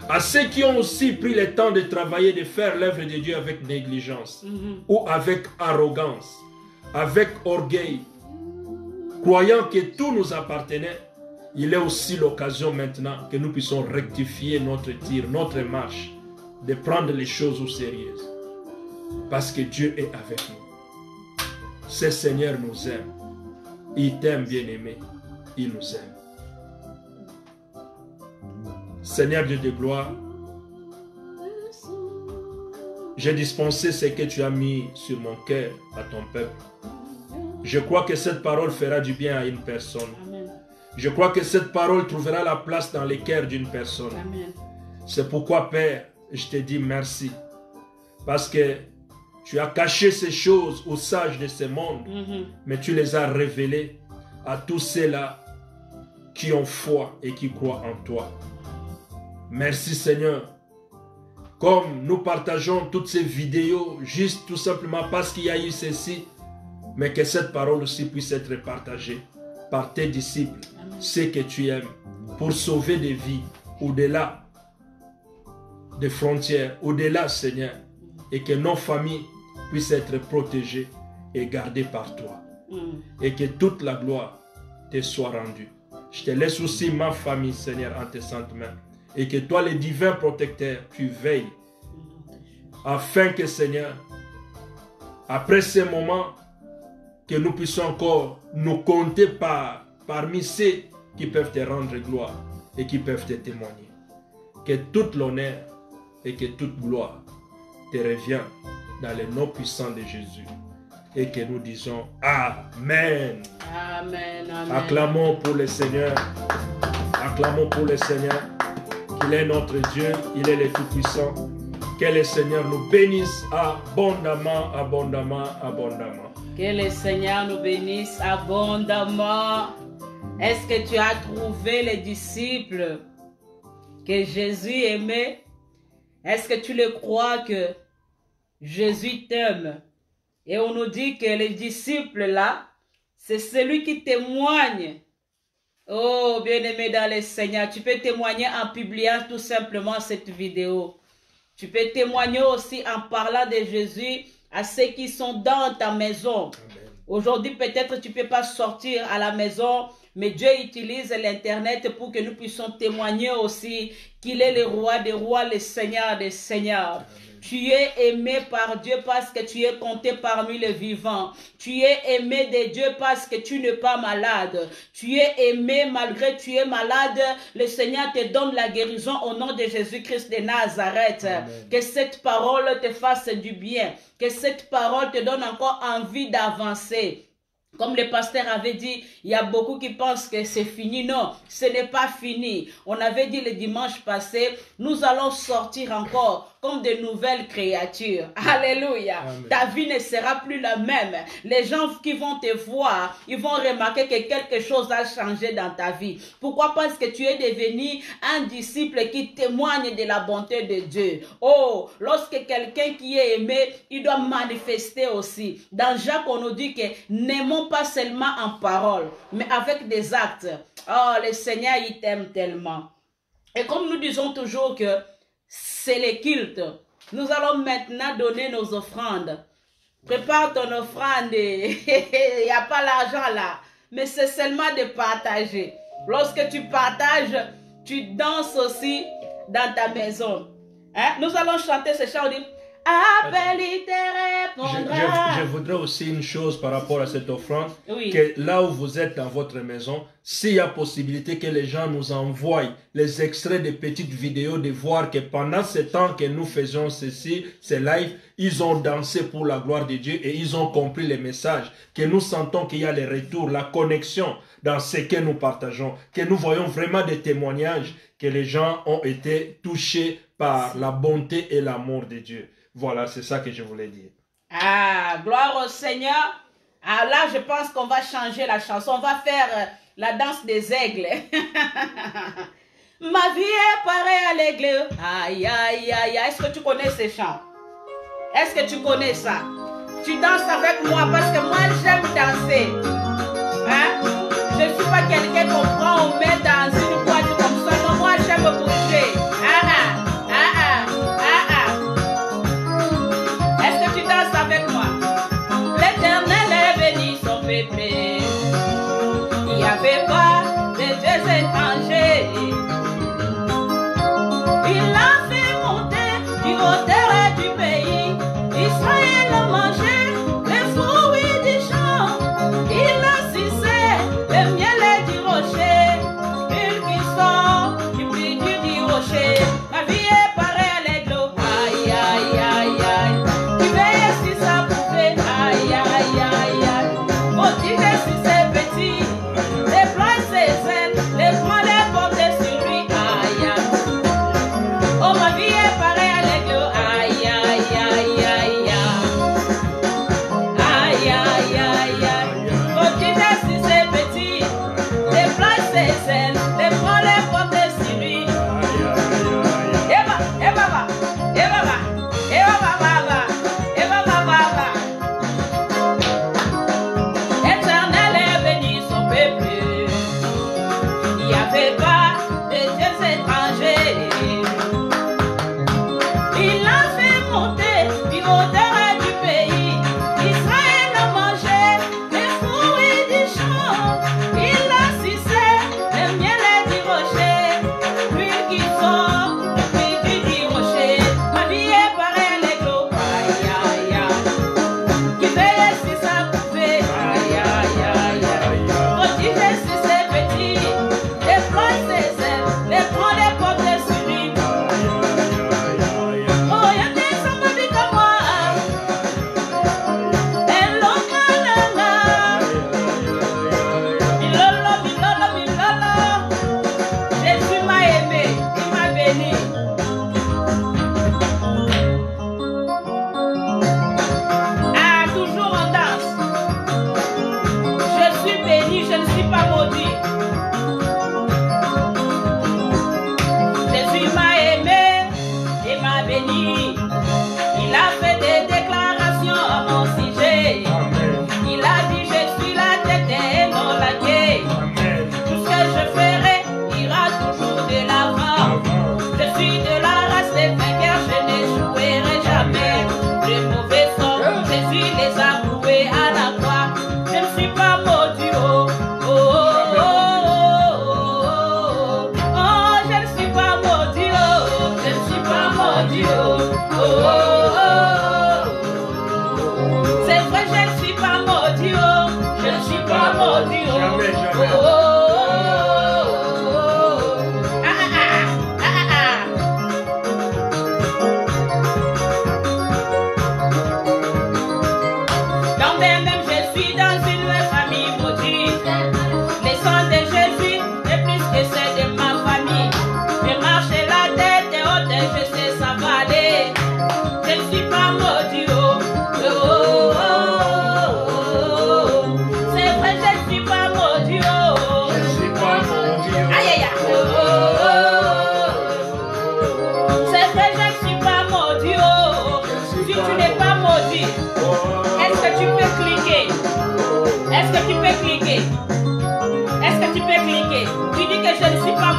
Speaker 2: À ceux qui ont aussi pris le temps de travailler, de faire l'œuvre de Dieu avec négligence ou avec arrogance, avec orgueil, croyant que tout nous appartenait, il est aussi l'occasion maintenant que nous puissions rectifier notre tir, notre marche, de prendre les choses au sérieux. Parce que Dieu est avec nous. Ce Seigneur nous aime. Il t'aime, bien-aimé. Il nous aime. Seigneur Dieu de gloire, j'ai dispensé ce que tu as mis sur mon cœur à ton peuple. Je crois que cette parole fera du bien à une personne.
Speaker 1: Amen.
Speaker 2: Je crois que cette parole trouvera la place dans le cœur d'une personne.
Speaker 1: Amen.
Speaker 2: C'est pourquoi, Père, je te dis merci. Parce que tu as caché ces choses aux sages de ce monde, mais tu les as révélées à tous ceux-là qui ont foi et qui croient en toi. Merci Seigneur. Comme nous partageons toutes ces vidéos, juste tout simplement parce qu'il y a eu ceci, mais que cette parole aussi puisse être partagée par tes disciples, ceux que tu aimes, pour sauver des vies au-delà des frontières, au-delà, Seigneur, et que nos familles puissent être protégées et gardées par toi, et que toute la gloire te soit rendue. Je te laisse aussi ma famille, Seigneur, en tes saintes mains, et que toi, le divin protecteur, tu veilles, afin que, Seigneur, après ces moments, que nous puissions encore nous compter parmi ceux qui peuvent te rendre gloire et qui peuvent te témoigner. Que toute l'honneur et que toute gloire te revient dans le nom puissant de Jésus. et que nous disons Amen.
Speaker 1: Amen. Amen.
Speaker 2: Acclamons pour le Seigneur. Acclamons pour le Seigneur. Qu'il est notre Dieu, il est le Tout-Puissant. Que le Seigneur nous bénisse abondamment, abondamment, abondamment.
Speaker 1: Que le Seigneur nous bénisse abondamment. Est-ce que tu as trouvé les disciples que Jésus aimait? Est-ce que tu le crois que Jésus t'aime? Et on nous dit que les disciples là, c'est celui qui témoigne. Oh, bien-aimé dans le Seigneur, tu peux témoigner en publiant tout simplement cette vidéo. Tu peux témoigner aussi en parlant de Jésus à ceux qui sont dans ta maison. Aujourd'hui, peut-être tu ne peux pas sortir à la maison, mais Dieu utilise l'Internet pour que nous puissions témoigner aussi qu'il est le roi des rois, le Seigneur des seigneurs. Amen. Tu es aimé par Dieu parce que tu es compté parmi les vivants. Tu es aimé de Dieu parce que tu n'es pas malade. Tu es aimé malgré que tu es malade. Le Seigneur te donne la guérison au nom de Jésus-Christ de Nazareth. Amen. Que cette parole te fasse du bien. Que cette parole te donne encore envie d'avancer. Comme le pasteur avait dit, il y a beaucoup qui pensent que c'est fini. Non, ce n'est pas fini. On avait dit le dimanche passé, nous allons sortir encore comme de nouvelles créatures. Alléluia. Amen. Ta vie ne sera plus la même. Les gens qui vont te voir, ils vont remarquer que quelque chose a changé dans ta vie. Pourquoi? Parce que tu es devenu un disciple qui témoigne de la bonté de Dieu. Oh, lorsque quelqu'un qui est aimé, il doit manifester aussi. Dans Jacques, on nous dit que n'aimons pas seulement en parole, mais avec des actes. Oh, le Seigneur, il t'aime tellement. Et comme nous disons toujours que c'est le culte, nous allons maintenant donner nos offrandes. Prépare ton offrande. Il n'y a pas l'argent là, mais c'est seulement de partager. Lorsque tu partages, tu danses aussi dans ta maison. Hein? Nous allons chanter ce chant. On dit, appelle, il te répondra.
Speaker 2: Je voudrais aussi une chose par rapport à cette offrande.
Speaker 1: Oui.
Speaker 2: Que là où vous êtes dans votre maison, s'il y a possibilité que les gens nous envoient les extraits de petites vidéos, de voir que pendant ce temps que nous faisons ceci, ces lives, ils ont dansé pour la gloire de Dieu et ils ont compris les messages. Que nous sentons qu'il y a les retours, la connexion dans ce que nous partageons. Que nous voyons vraiment des témoignages que les gens ont été touchés par la bonté et l'amour de Dieu. Voilà, c'est ça que je voulais dire.
Speaker 1: Ah, gloire au Seigneur. Ah, là, je pense qu'on va changer la chanson. On va faire la danse des aigles. Ma vie est pareille à l'aigle. Aïe, aïe, aïe. Est-ce que tu connais ces chants? Est-ce que tu connais ça? Tu danses avec moi parce que moi, j'aime danser. Hein? Je ne suis pas quelqu'un qu'on prend, on met dans une boîte comme ça. Non, moi, j'aime bouger. Avec moi, l'Éternel est béni son peuple. Il n'y avait pas de dieux étrangers. Il a fait monter du hauteur du pays. Israël a mangé les fruits du champ. Il a sucé le miel du rocher. Une qui sort du puits du rocher. Ma vie est pareille à l'aigle. Aïe, aïe, aïe, aïe. Motivé sur ses petits, déploie ses ailes, les prends les porter sur lui, aïe, aïe. Oh, ma vie est pareille à l'aigle, aïe, aïe, aïe, aïe, aïe, aïe, aïe, aïe. Motivé sur ses petits, déploie ses ailes, les prends les porter sur lui. Eva, Eva, Eva, Eva, Eva, Eva. Let's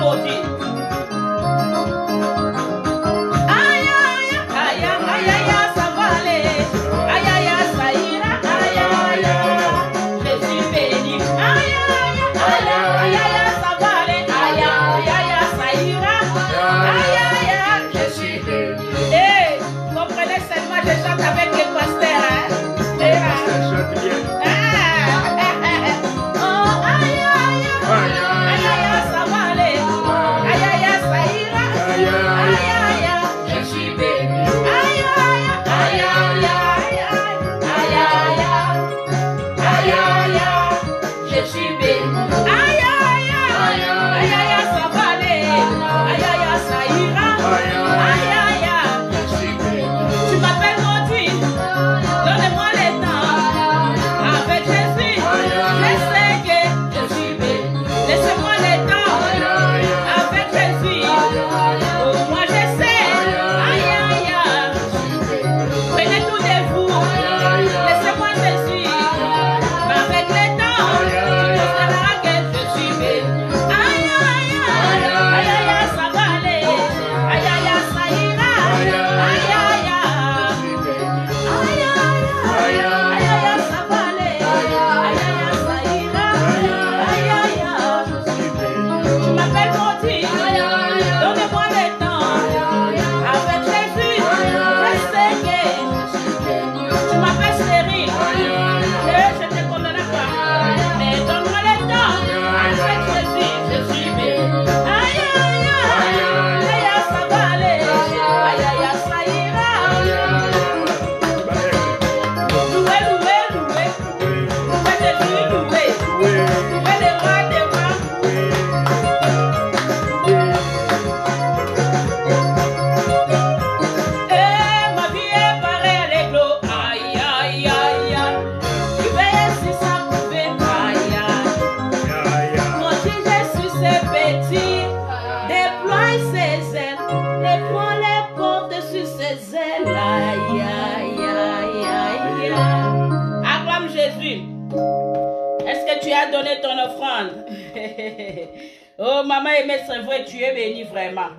Speaker 1: maudit. Aïe, aïe, aïe, aïe, aïe, ça va aller. Aïe, aïe, ça ira. Aïe, aïe, je suis béni. Aïe, aïe, aïe, aïe, ça va aller. Aïe, aïe, ça ira. Aïe, aïe, je suis béni. Eh, comprenez seulement, je chante avec les pasteurs. Hein?
Speaker 2: Chante bien.
Speaker 1: Donner ton offrande. Oh, maman aimée, c'est vrai, tu es bénie vraiment.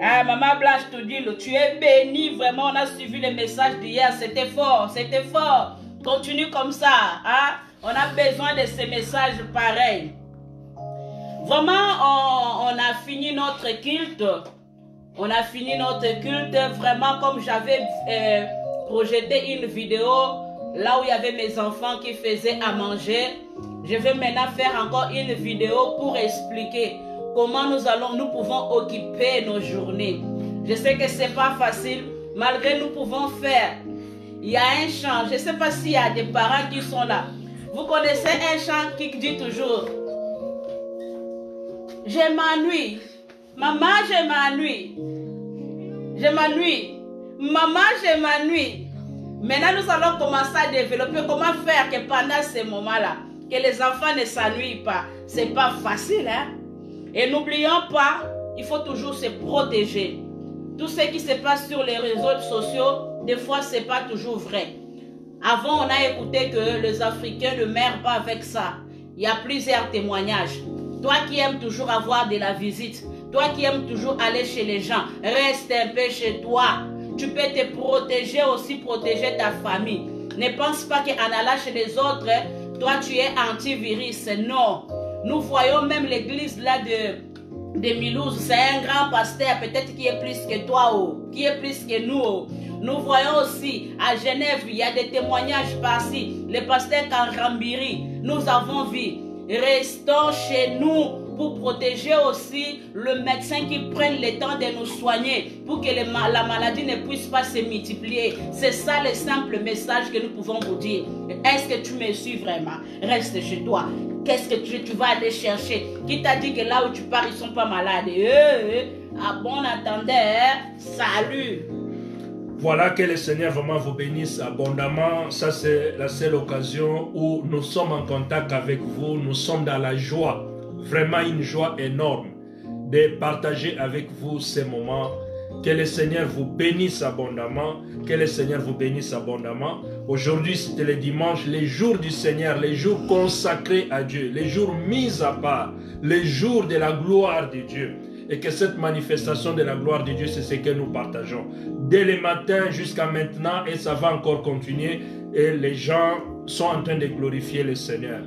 Speaker 1: Ah, maman Blanche te dit, tu es bénie vraiment. On a suivi le message d'hier, c'était fort, c'était fort. Continue comme ça. Hein? On a besoin de ces messages pareils. Vraiment, on a fini notre culte. On a fini notre culte vraiment comme j'avais projeté une vidéo là où il y avait mes enfants qui faisaient à manger. Je vais maintenant faire encore une vidéo pour expliquer comment nous pouvons occuper nos journées. Je sais que c'est pas facile, malgré nous pouvons faire. Il y a un chant, je ne sais pas s'il y a des parents qui sont là. Vous connaissez un chant qui dit toujours: je m'ennuie, maman je m'ennuie, je m'ennuie, maman je m'ennuie. Maintenant nous allons commencer à développer comment faire que pendant ces moments-là, que les enfants ne s'ennuient pas. C'est pas facile, hein? Et n'oublions pas, il faut toujours se protéger. Tout ce qui se passe sur les réseaux sociaux, des fois, c'est pas toujours vrai. Avant, on a écouté que les Africains ne meurent pas avec ça. Il y a plusieurs témoignages. Toi qui aimes toujours avoir de la visite, toi qui aimes toujours aller chez les gens, reste un peu chez toi. Tu peux te protéger aussi, protéger ta famille. Ne pense pas qu'en allant chez les autres, toi tu es antivirus. Non. Nous voyons même l'église là de Milouz. C'est un grand pasteur, peut-être qui est plus que toi, qui est plus que nous. Nous voyons aussi à Genève, il y a des témoignages par-ci. Le pasteur Kanrambiri, nous avons vu. Restons chez nous pour protéger aussi le médecin qui prenne le temps de nous soigner pour que la maladie ne puisse pas se multiplier. C'est ça le simple message que nous pouvons vous dire. Est-ce que tu me suis vraiment? Reste chez toi. Qu'est-ce que tu vas aller chercher? Qui t'a dit que là où tu pars, ils ne sont pas malades? À bon entendeur, salut.
Speaker 2: Voilà, que le Seigneur vraiment vous bénisse abondamment. Ça, c'est la seule occasion où nous sommes en contact avec vous. Nous sommes dans la joie, vraiment une joie énorme de partager avec vous ces moments. Que le Seigneur vous bénisse abondamment. Que le Seigneur vous bénisse abondamment. Aujourd'hui, c'était le dimanche, les jours du Seigneur, les jours consacrés à Dieu, les jours mis à part, les jours de la gloire de Dieu. Et que cette manifestation de la gloire de Dieu, c'est ce que nous partageons. Dès le matin jusqu'à maintenant, et ça va encore continuer, et les gens sont en train de glorifier le Seigneur.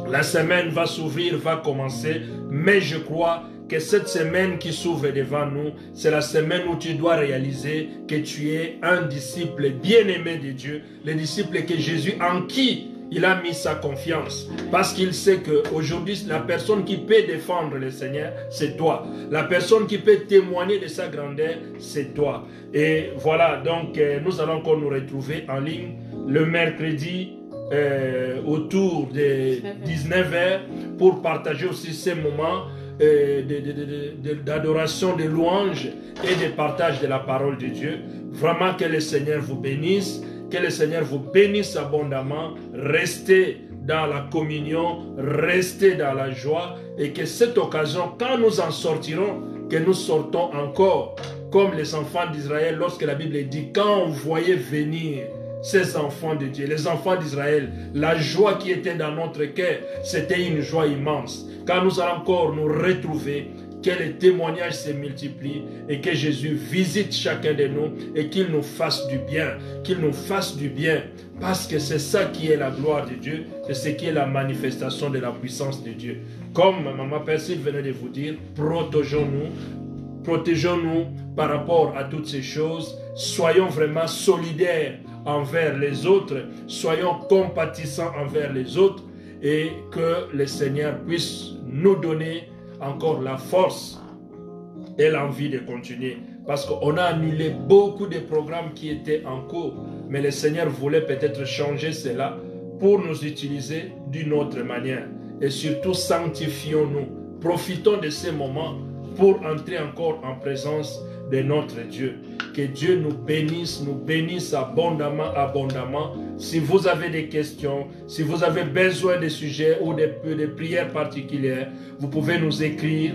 Speaker 2: La semaine va s'ouvrir, va commencer, mais je crois que cette semaine qui s'ouvre devant nous, c'est la semaine où tu dois réaliser que tu es un disciple bien-aimé de Dieu, le disciple que Jésus, en qui il a mis sa confiance. Parce qu'il sait qu'aujourd'hui, la personne qui peut défendre le Seigneur, c'est toi. La personne qui peut témoigner de sa grandeur, c'est toi. Et voilà, donc nous allons encore nous retrouver en ligne le mercredi autour de 19h pour partager aussi ces moments d'adoration, de louange et de partage de la parole de Dieu. Vraiment que le Seigneur vous bénisse, que le Seigneur vous bénisse abondamment. Restez dans la communion, restez dans la joie, et que cette occasion, quand nous en sortirons, que nous sortons encore comme les enfants d'Israël, lorsque la Bible dit, quand on voyait venir ces enfants de Dieu, les enfants d'Israël, la joie qui était dans notre cœur, c'était une joie immense. Quand nous allons encore nous retrouver, que les témoignages se multiplient et que Jésus visite chacun de nous et qu'il nous fasse du bien, parce que c'est ça qui est la gloire de Dieu, c'est ce qui est la manifestation de la puissance de Dieu. Comme Maman Persil venait de vous dire, protégeons-nous par rapport à toutes ces choses, soyons vraiment solidaires envers les autres, soyons compatissants envers les autres, et que le Seigneur puisse nous donner encore la force et l'envie de continuer. Parce qu'on a annulé beaucoup de programmes qui étaient en cours, mais le Seigneur voulait peut-être changer cela pour nous utiliser d'une autre manière. Et surtout, sanctifions-nous. Profitons de ces moments pour entrer encore en présence de notre Dieu. Que Dieu nous bénisse abondamment, abondamment. Si vous avez des questions, si vous avez besoin de sujets ou de prières particulières, vous pouvez nous écrire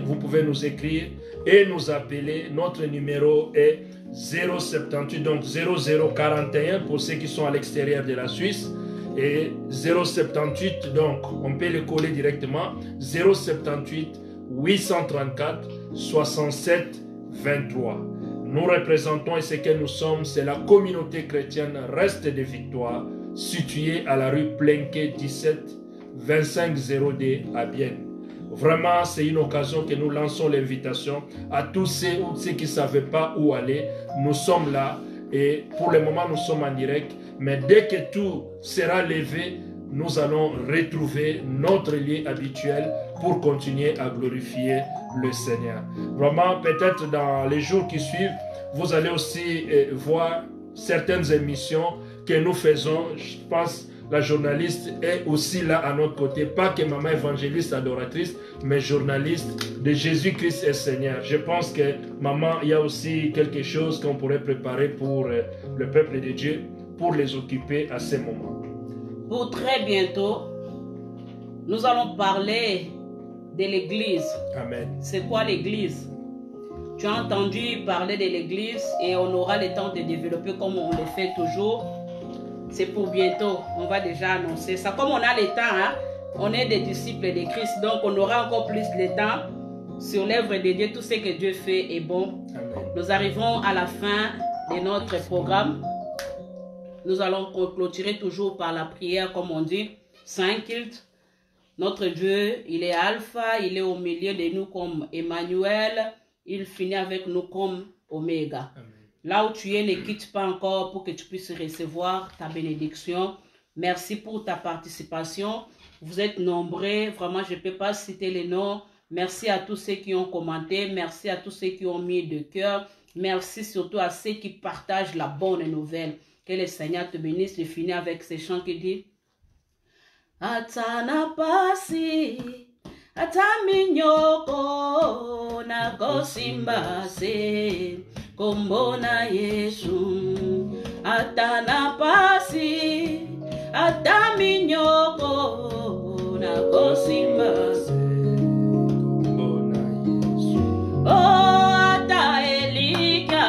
Speaker 2: et nous appeler. Notre numéro est 078, donc 0041 pour ceux qui sont à l'extérieur de la Suisse, et 078, donc on peut le coller directement, 078 834 67 23. Nous représentons, et ce que nous sommes, c'est la communauté chrétienne Reste de Victoire, située à la rue Plenquet 17 250D à Bienne. Vraiment, c'est une occasion que nous lançons l'invitation à tous ceux qui ne savaient pas où aller. Nous sommes là et pour le moment, nous sommes en direct. Mais dès que tout sera levé, nous allons retrouver notre lieu habituel pour continuer à glorifier le Seigneur. Vraiment, peut-être dans les jours qui suivent, vous allez aussi voir certaines émissions que nous faisons. Je pense la journaliste est aussi là à notre côté. Pas que maman évangéliste adoratrice, mais journaliste de Jésus-Christ et Seigneur. Je pense que maman, il y a aussi quelque chose qu'on pourrait préparer pour le peuple de Dieu, pour les occuper à ces moments.
Speaker 1: Pour très bientôt, nous allons parler de l'église.
Speaker 2: Amen.
Speaker 1: C'est quoi l'église? Tu as entendu parler de l'église et on aura le temps de développer comme on le fait toujours. C'est pour bientôt. On va déjà annoncer ça. Comme on a le temps, hein, on est des disciples de Christ, donc on aura encore plus de temps sur l'œuvre de Dieu. Tout ce que Dieu fait est bon.
Speaker 2: Amen.
Speaker 1: Nous arrivons à la fin de notre programme. Nous allons clôturer toujours par la prière, comme on dit, Saint culte. Notre Dieu, il est Alpha, il est au milieu de nous comme Emmanuel. Il finit avec nous comme Oméga. Amen. Là où tu es, ne quitte pas encore pour que tu puisses recevoir ta bénédiction. Merci pour ta participation. Vous êtes nombreux. Vraiment, je ne peux pas citer les noms. Merci à tous ceux qui ont commenté. Merci à tous ceux qui ont mis de cœur. Merci surtout à ceux qui partagent la bonne nouvelle. Que le Seigneur te bénisse. Je finis avec ces chants qui disent Atana pasi, ataminyoko na kosimbase, kombona Yesu. Atana pasi, ataminyoko na kosimbase, kombona Yesu. Oh, ata elika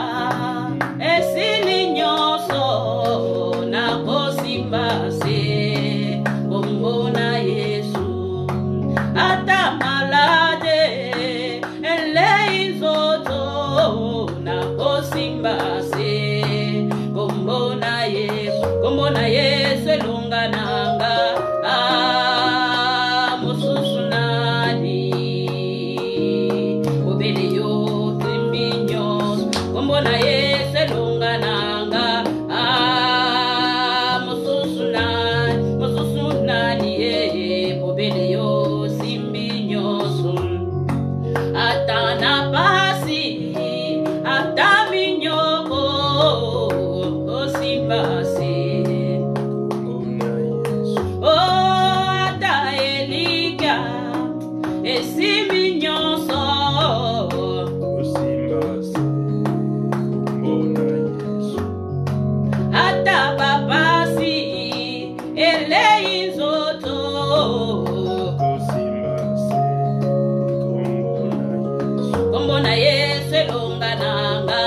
Speaker 1: Kombo na Yesu elongananga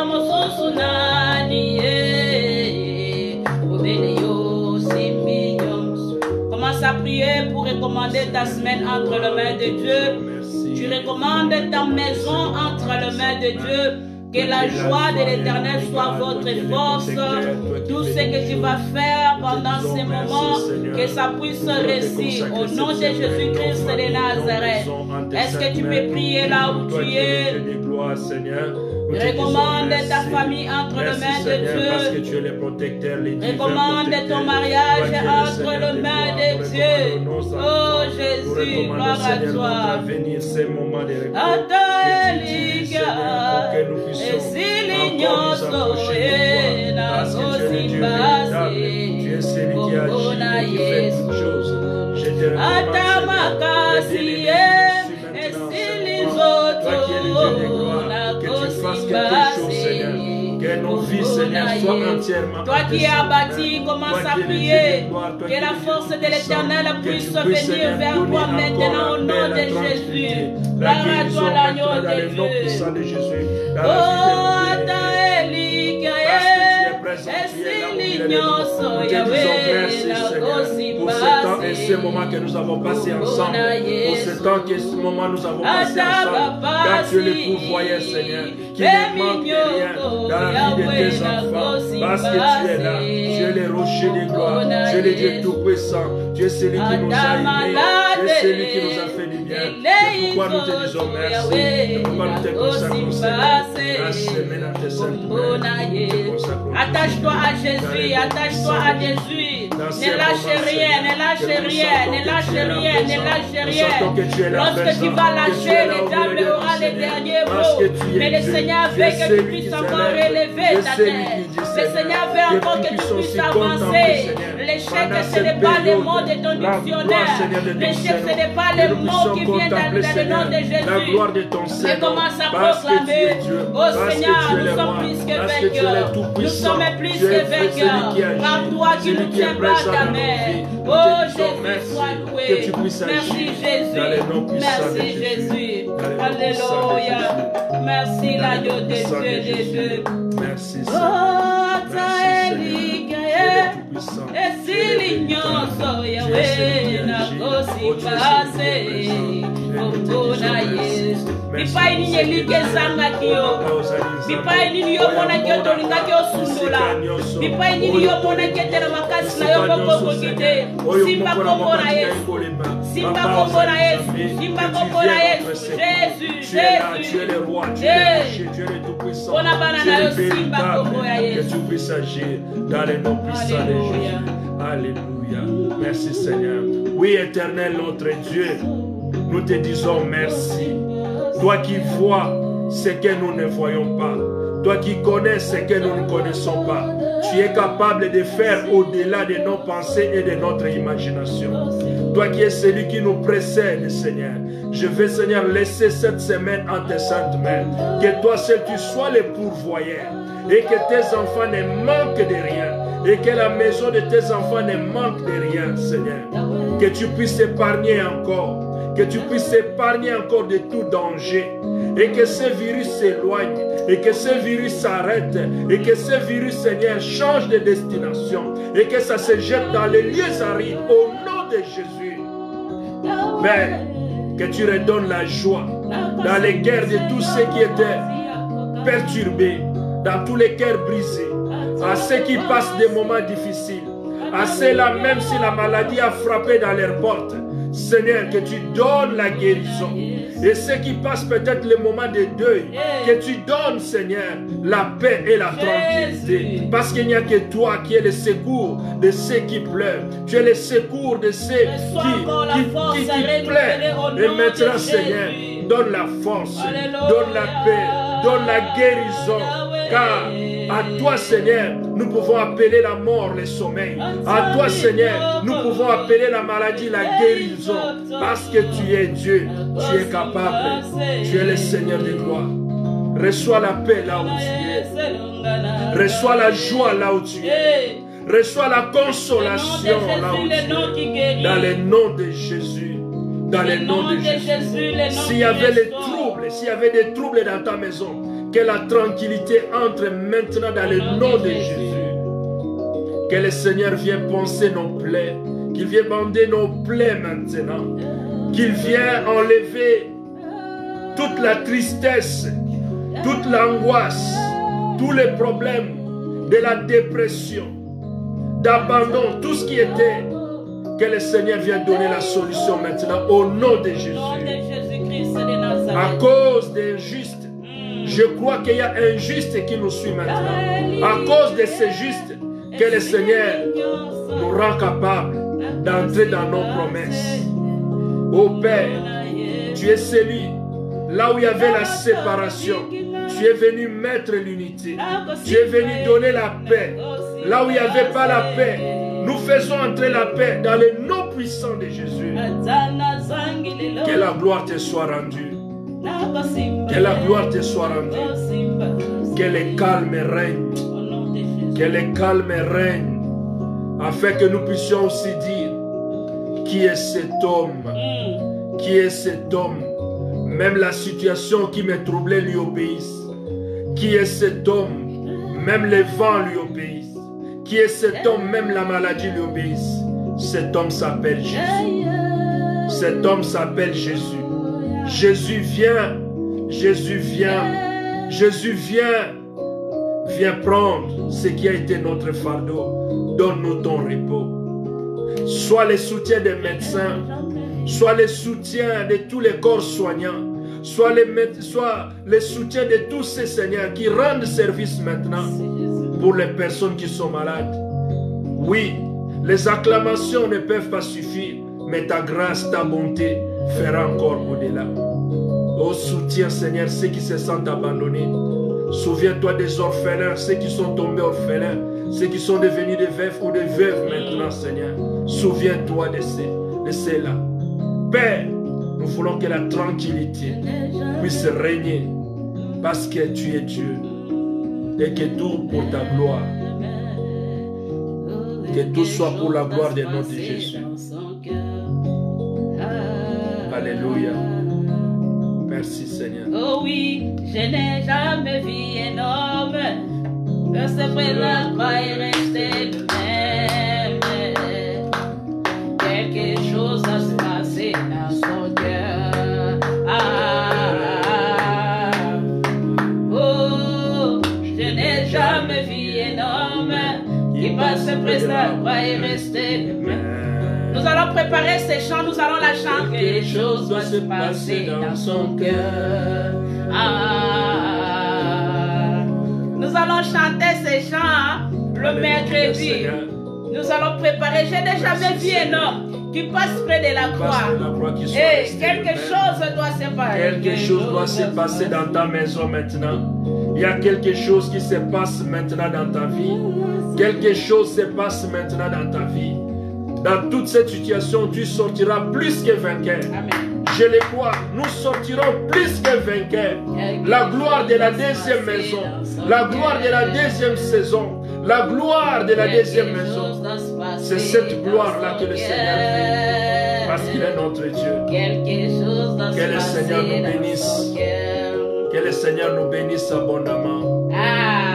Speaker 1: mosusu nani obele yo simbi nyonso. Commence à prier pour recommander ta semaine entre les mains de Dieu. Tu recommandes ta maison entre les mains de Dieu. Que la joie de l'Éternel soit votre force. Tout ce que tu vas faire pendant ces moments, que ça puisse réussir. Au nom de Jésus-Christ de Nazareth. Est-ce que tu peux prier là où tu es? Recommande ta famille entre les mains de Dieu. Recommande ton mariage entre les mains de Dieu. Oh Jésus, gloire à toi. Tu es celui qui a fait toutes choses. Je te recommande, toi qui es le Dieu de gloire, que tu fasses quelque chose, Seigneur. Que nos vies, Seigneur, soient entièrement. Toi qui as bâti, commence à prier. Que la force de l'Éternel puisse venir vers toi maintenant au nom de Jésus. Gloire à toi, l'agneau de Dieu. Oh, attends, Eli,
Speaker 2: pour ce temps et ce moment que nous avons passé ensemble, pour ce temps et ce moment nous avons passé ensemble, car tu es le pourvoyeur, Seigneur, qui ne manque rien dans la vie de tes enfants, parce que tu es là, tu es le rocher de gloire, tu es le Dieu tout-puissant, tu es celui qui nous a aimés, tu es celui qui nous a fait du bien. C'est pourquoi nous te disons merci, c'est pourquoi nous te consacrons, Seigneur.
Speaker 1: Attache-toi à Jésus, attache-toi à Jésus. Ne lâche rien, ne lâche rien, ne lâche rien, ne lâche rien. Lorsque tu vas lâcher, le diable aura les derniers mots. Mais le Seigneur veut que tu puisses encore relever ta tête. Le Seigneur veut encore que tu puisses avancer. L'échec, ce n'est pas les mots de ton dictionnaire. L'échec, ce n'est pas les mots qui viennent dans le nom de Jésus. Et commence à proclamer, oh Seigneur, nous sommes plus que vainqueurs. Nous sommes plus que vainqueurs. Par toi qui nous tiens par ta main. Oh Jésus, sois loué. Merci Jésus. Merci Jésus. Alléluia. Merci l'agneau de Dieu.
Speaker 2: Merci
Speaker 1: Seigneur. Oh, Taeli, et si l'ignon so Yahweh na kosi pase, Obona Yesu. Bipa ini yelike sanga kiyo. Bipa ini yo mona kiyo tolinga kiyo sundula. Bipa ini yo mona ketera makasi na yo koko kite. Simba komora Yesu. Simba komora Yesu. Simba komora Yesu. Jésus, Jésus.
Speaker 2: Tu es le roi, tu es le Dieu le tout-puissant. Tu es le véritable, que tu puisses agir dans le nom puissant de Jésus. Alléluia. Merci Seigneur. Oui, éternel notre Dieu, nous te disons merci. Toi qui vois ce que nous ne voyons pas. Toi qui connais ce que nous ne connaissons pas. Tu es capable de faire au-delà de nos pensées et de notre imagination. Toi qui es celui qui nous précède, Seigneur. Je veux, Seigneur, laisser cette semaine en tes saintes mains. Que toi seul tu sois le pourvoyeur. Et que tes enfants ne manquent de rien. Et que la maison de tes enfants ne manque de rien, Seigneur. Que tu puisses épargner encore. Que tu puisses épargner encore de tout danger. Et que ce virus s'éloigne. Et que ce virus s'arrête. Et que ce virus, Seigneur, change de destination. Et que ça se jette dans les lieux arides. Au nom de Jésus. Père, que tu redonnes la joie dans les cœurs de tous ceux qui étaient perturbés, dans tous les cœurs brisés, à ceux qui passent des moments difficiles, à ceux-là, même si la maladie a frappé dans leurs portes. Seigneur, que tu donnes la guérison. Et ceux qui passent peut-être les moments de deuil, que tu donnes, Seigneur, la paix et la tranquillité. Parce qu'il n'y a que toi qui es le secours de ceux qui pleurent. Tu es le secours de ceux qui pleurent. Et maintenant, Seigneur, donne la force, donne la paix, donne la guérison. Car à toi, Seigneur, nous pouvons appeler la mort, le sommeil. À toi, Seigneur, nous pouvons appeler la maladie, la guérison. Parce que tu es Dieu, tu es capable. Tu es le Seigneur de gloire. Reçois la paix là où tu es. Reçois la joie là où tu es. Reçois la consolation là où tu es. Dans le nom de Jésus. dans le nom de Jésus. S'il y avait des troubles dans ta maison, que la tranquillité entre maintenant dans le nom de Jésus. Que le Seigneur vienne penser nos plaies, qu'il vienne bander nos plaies maintenant, qu'il vienne enlever toute la tristesse, toute l'angoisse, tous les problèmes de la dépression, d'abandon, tout ce qui était. Que le Seigneur vienne donner la solution maintenant au nom de Jésus. À cause des justes, je crois qu'il y a un juste qui nous suit maintenant. À cause de ces justes, que le Seigneur nous rend capables d'entrer dans nos promesses. Ô Père, tu es celui, là où il y avait la séparation, tu es venu mettre l'unité. Tu es venu donner la paix. Là où il n'y avait pas la paix, nous faisons entrer la paix dans le nom puissant de Jésus. Que la gloire te soit rendue. Que la gloire te soit rendue. Que le calme règne. Que le calme règne. Afin que nous puissions aussi dire, qui est cet homme? Qui est cet homme? Même la situation qui me troublait lui obéisse. Qui est cet homme? Même les vents lui obéissent. Qui est cet homme? Même la maladie lui obéisse. Cet homme s'appelle Jésus. Cet homme s'appelle Jésus. Jésus vient. Jésus vient. Jésus vient. Viens prendre ce qui a été notre fardeau. Donne-nous ton repos. Sois le soutien des médecins. Sois le soutien de tous les corps soignants. Sois le soutien de tous ces seigneurs qui rendent service maintenant pour les personnes qui sont malades. Oui, les acclamations ne peuvent pas suffire, mais ta grâce, ta bonté fera encore au-delà. Ô soutiens, Seigneur, ceux qui se sentent abandonnés. Souviens-toi des orphelins, ceux qui sont tombés orphelins, ceux qui sont devenus des veufs ou des veuves maintenant, Seigneur. Souviens-toi de ceux-là. Père, nous voulons que la tranquillité puisse régner parce que tu es Dieu et que tout pour ta gloire. Que tout soit pour la gloire de notre Jésus. Alléluia. Merci Seigneur.
Speaker 1: Oh oui, je n'ai jamais vu un homme persévérer pas et rester le même. Quelque chose a se passé dans son cœur. Oh, je n'ai jamais vu un homme qui persévérer pas et rester le même. Nous allons préparer ces chants, nous allons la chanter. Quelque chose doit se passer dans son cœur. Nous allons chanter ces chants le mercredi. Nous allons préparer. Je n'ai jamais vu un homme qui passe près de la croix. Et quelque chose doit se passer.
Speaker 2: Quelque chose doit se passer dans ta maison maintenant. Il y a quelque chose qui se passe maintenant dans ta vie. Quelque chose se passe maintenant dans ta vie. Dans toute cette situation, tu sortiras plus que vainqueur.
Speaker 1: Amen.
Speaker 2: Je le crois, nous sortirons plus que vainqueurs. La gloire de la deuxième maison, la gloire de la deuxième saison, la gloire de la deuxième maison. C'est cette gloire-là que le Seigneur veut. Parce qu'il est notre Dieu. Que le Seigneur nous bénisse. Que le Seigneur nous bénisse abondamment.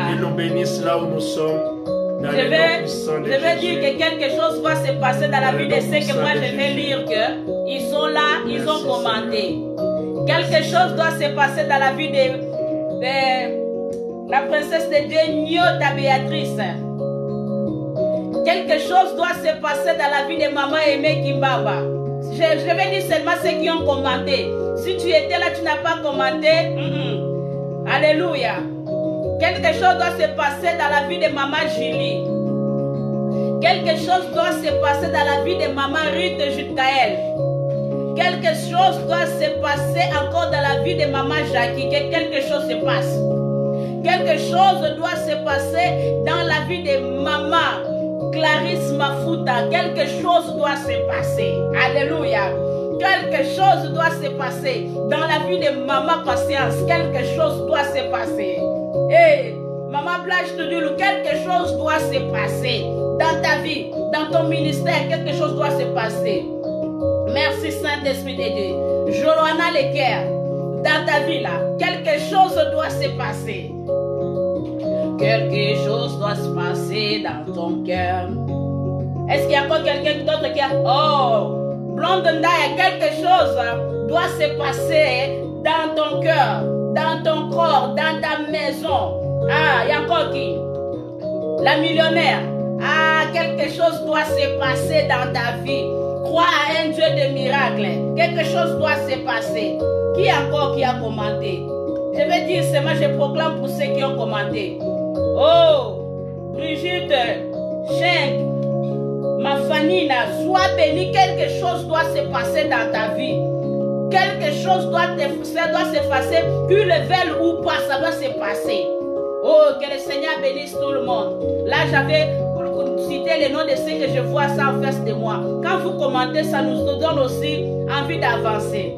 Speaker 2: Qu'il nous bénisse là où nous sommes.
Speaker 1: Je vais dire que quelque chose va se passer dans la vie de ceux que moi je vais lire que ils sont là, ils ont commenté. Quelque chose doit se passer dans la vie de la princesse de Dieu, Nyota Béatrice. Quelque chose doit se passer dans la vie de maman Aimée Kimbaba. Je vais dire seulement ceux qui ont commenté. Si tu étais là, tu n'as pas commenté. Alléluia. Quelque chose doit se passer dans la vie de maman Julie. Quelque chose doit se passer dans la vie de maman Ruth Jutkael. Quelque chose doit se passer encore dans la vie de maman Jackie. Que quelque chose se passe. Quelque chose doit se passer dans la vie de maman Clarisse Mafuta. Quelque chose doit se passer. Alléluia. Quelque chose doit se passer dans la vie de maman Patience. Quelque chose doit se passer. Hey, maman Blanche Toudoulou, quelque chose doit se passer dans ta vie, dans ton ministère, quelque chose doit se passer. Merci Saint-Esprit de Dieu. Joanna Lecker, dans ta vie là, quelque chose doit se passer. Quelque chose doit se passer dans ton cœur. Est-ce qu'il y a encore quelqu'un d'autre qui a... Oh, Blonde Ndaya, quelque chose doit se passer dans ton cœur, dans ton corps, dans ta maison. Ah, il y a encore qui? La millionnaire. Ah, quelque chose doit se passer dans ta vie. Crois à un Dieu de miracles. Quelque chose doit se passer. Qui encore qui a commenté? Je vais dire seulement, je proclame pour ceux qui ont commenté. Oh, Brigitte, Schenk, ma Fanina, sois bénie. Quelque chose doit se passer dans ta vie. Quelque chose doit se passer. Que le veuille ou pas, ça doit se passer. Oh, que le Seigneur bénisse tout le monde. Là, j'avais cité les noms de ceux que je vois ça en face de moi. Quand vous commentez, ça nous donne aussi envie d'avancer.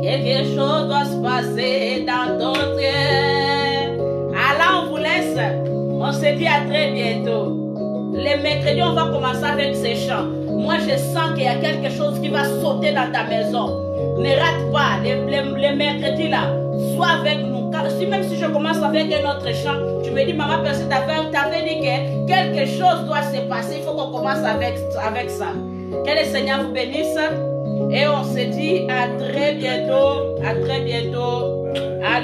Speaker 1: Quelque chose doit se passer dans ton cœur. Alors, on vous laisse. On se dit à très bientôt. Les mercredis, on va commencer avec ces chants. Moi, je sens qu'il y a quelque chose qui va sauter dans ta maison. Ne rate pas les mercredis là. Sois avec nous. Car même si je commence avec un autre chant, tu me dis, maman, parce que tu avais dit que quelque chose doit se passer. Il faut qu'on commence avec ça. Que le Seigneur vous bénisse. Et on se dit à très bientôt. À très bientôt. Allez.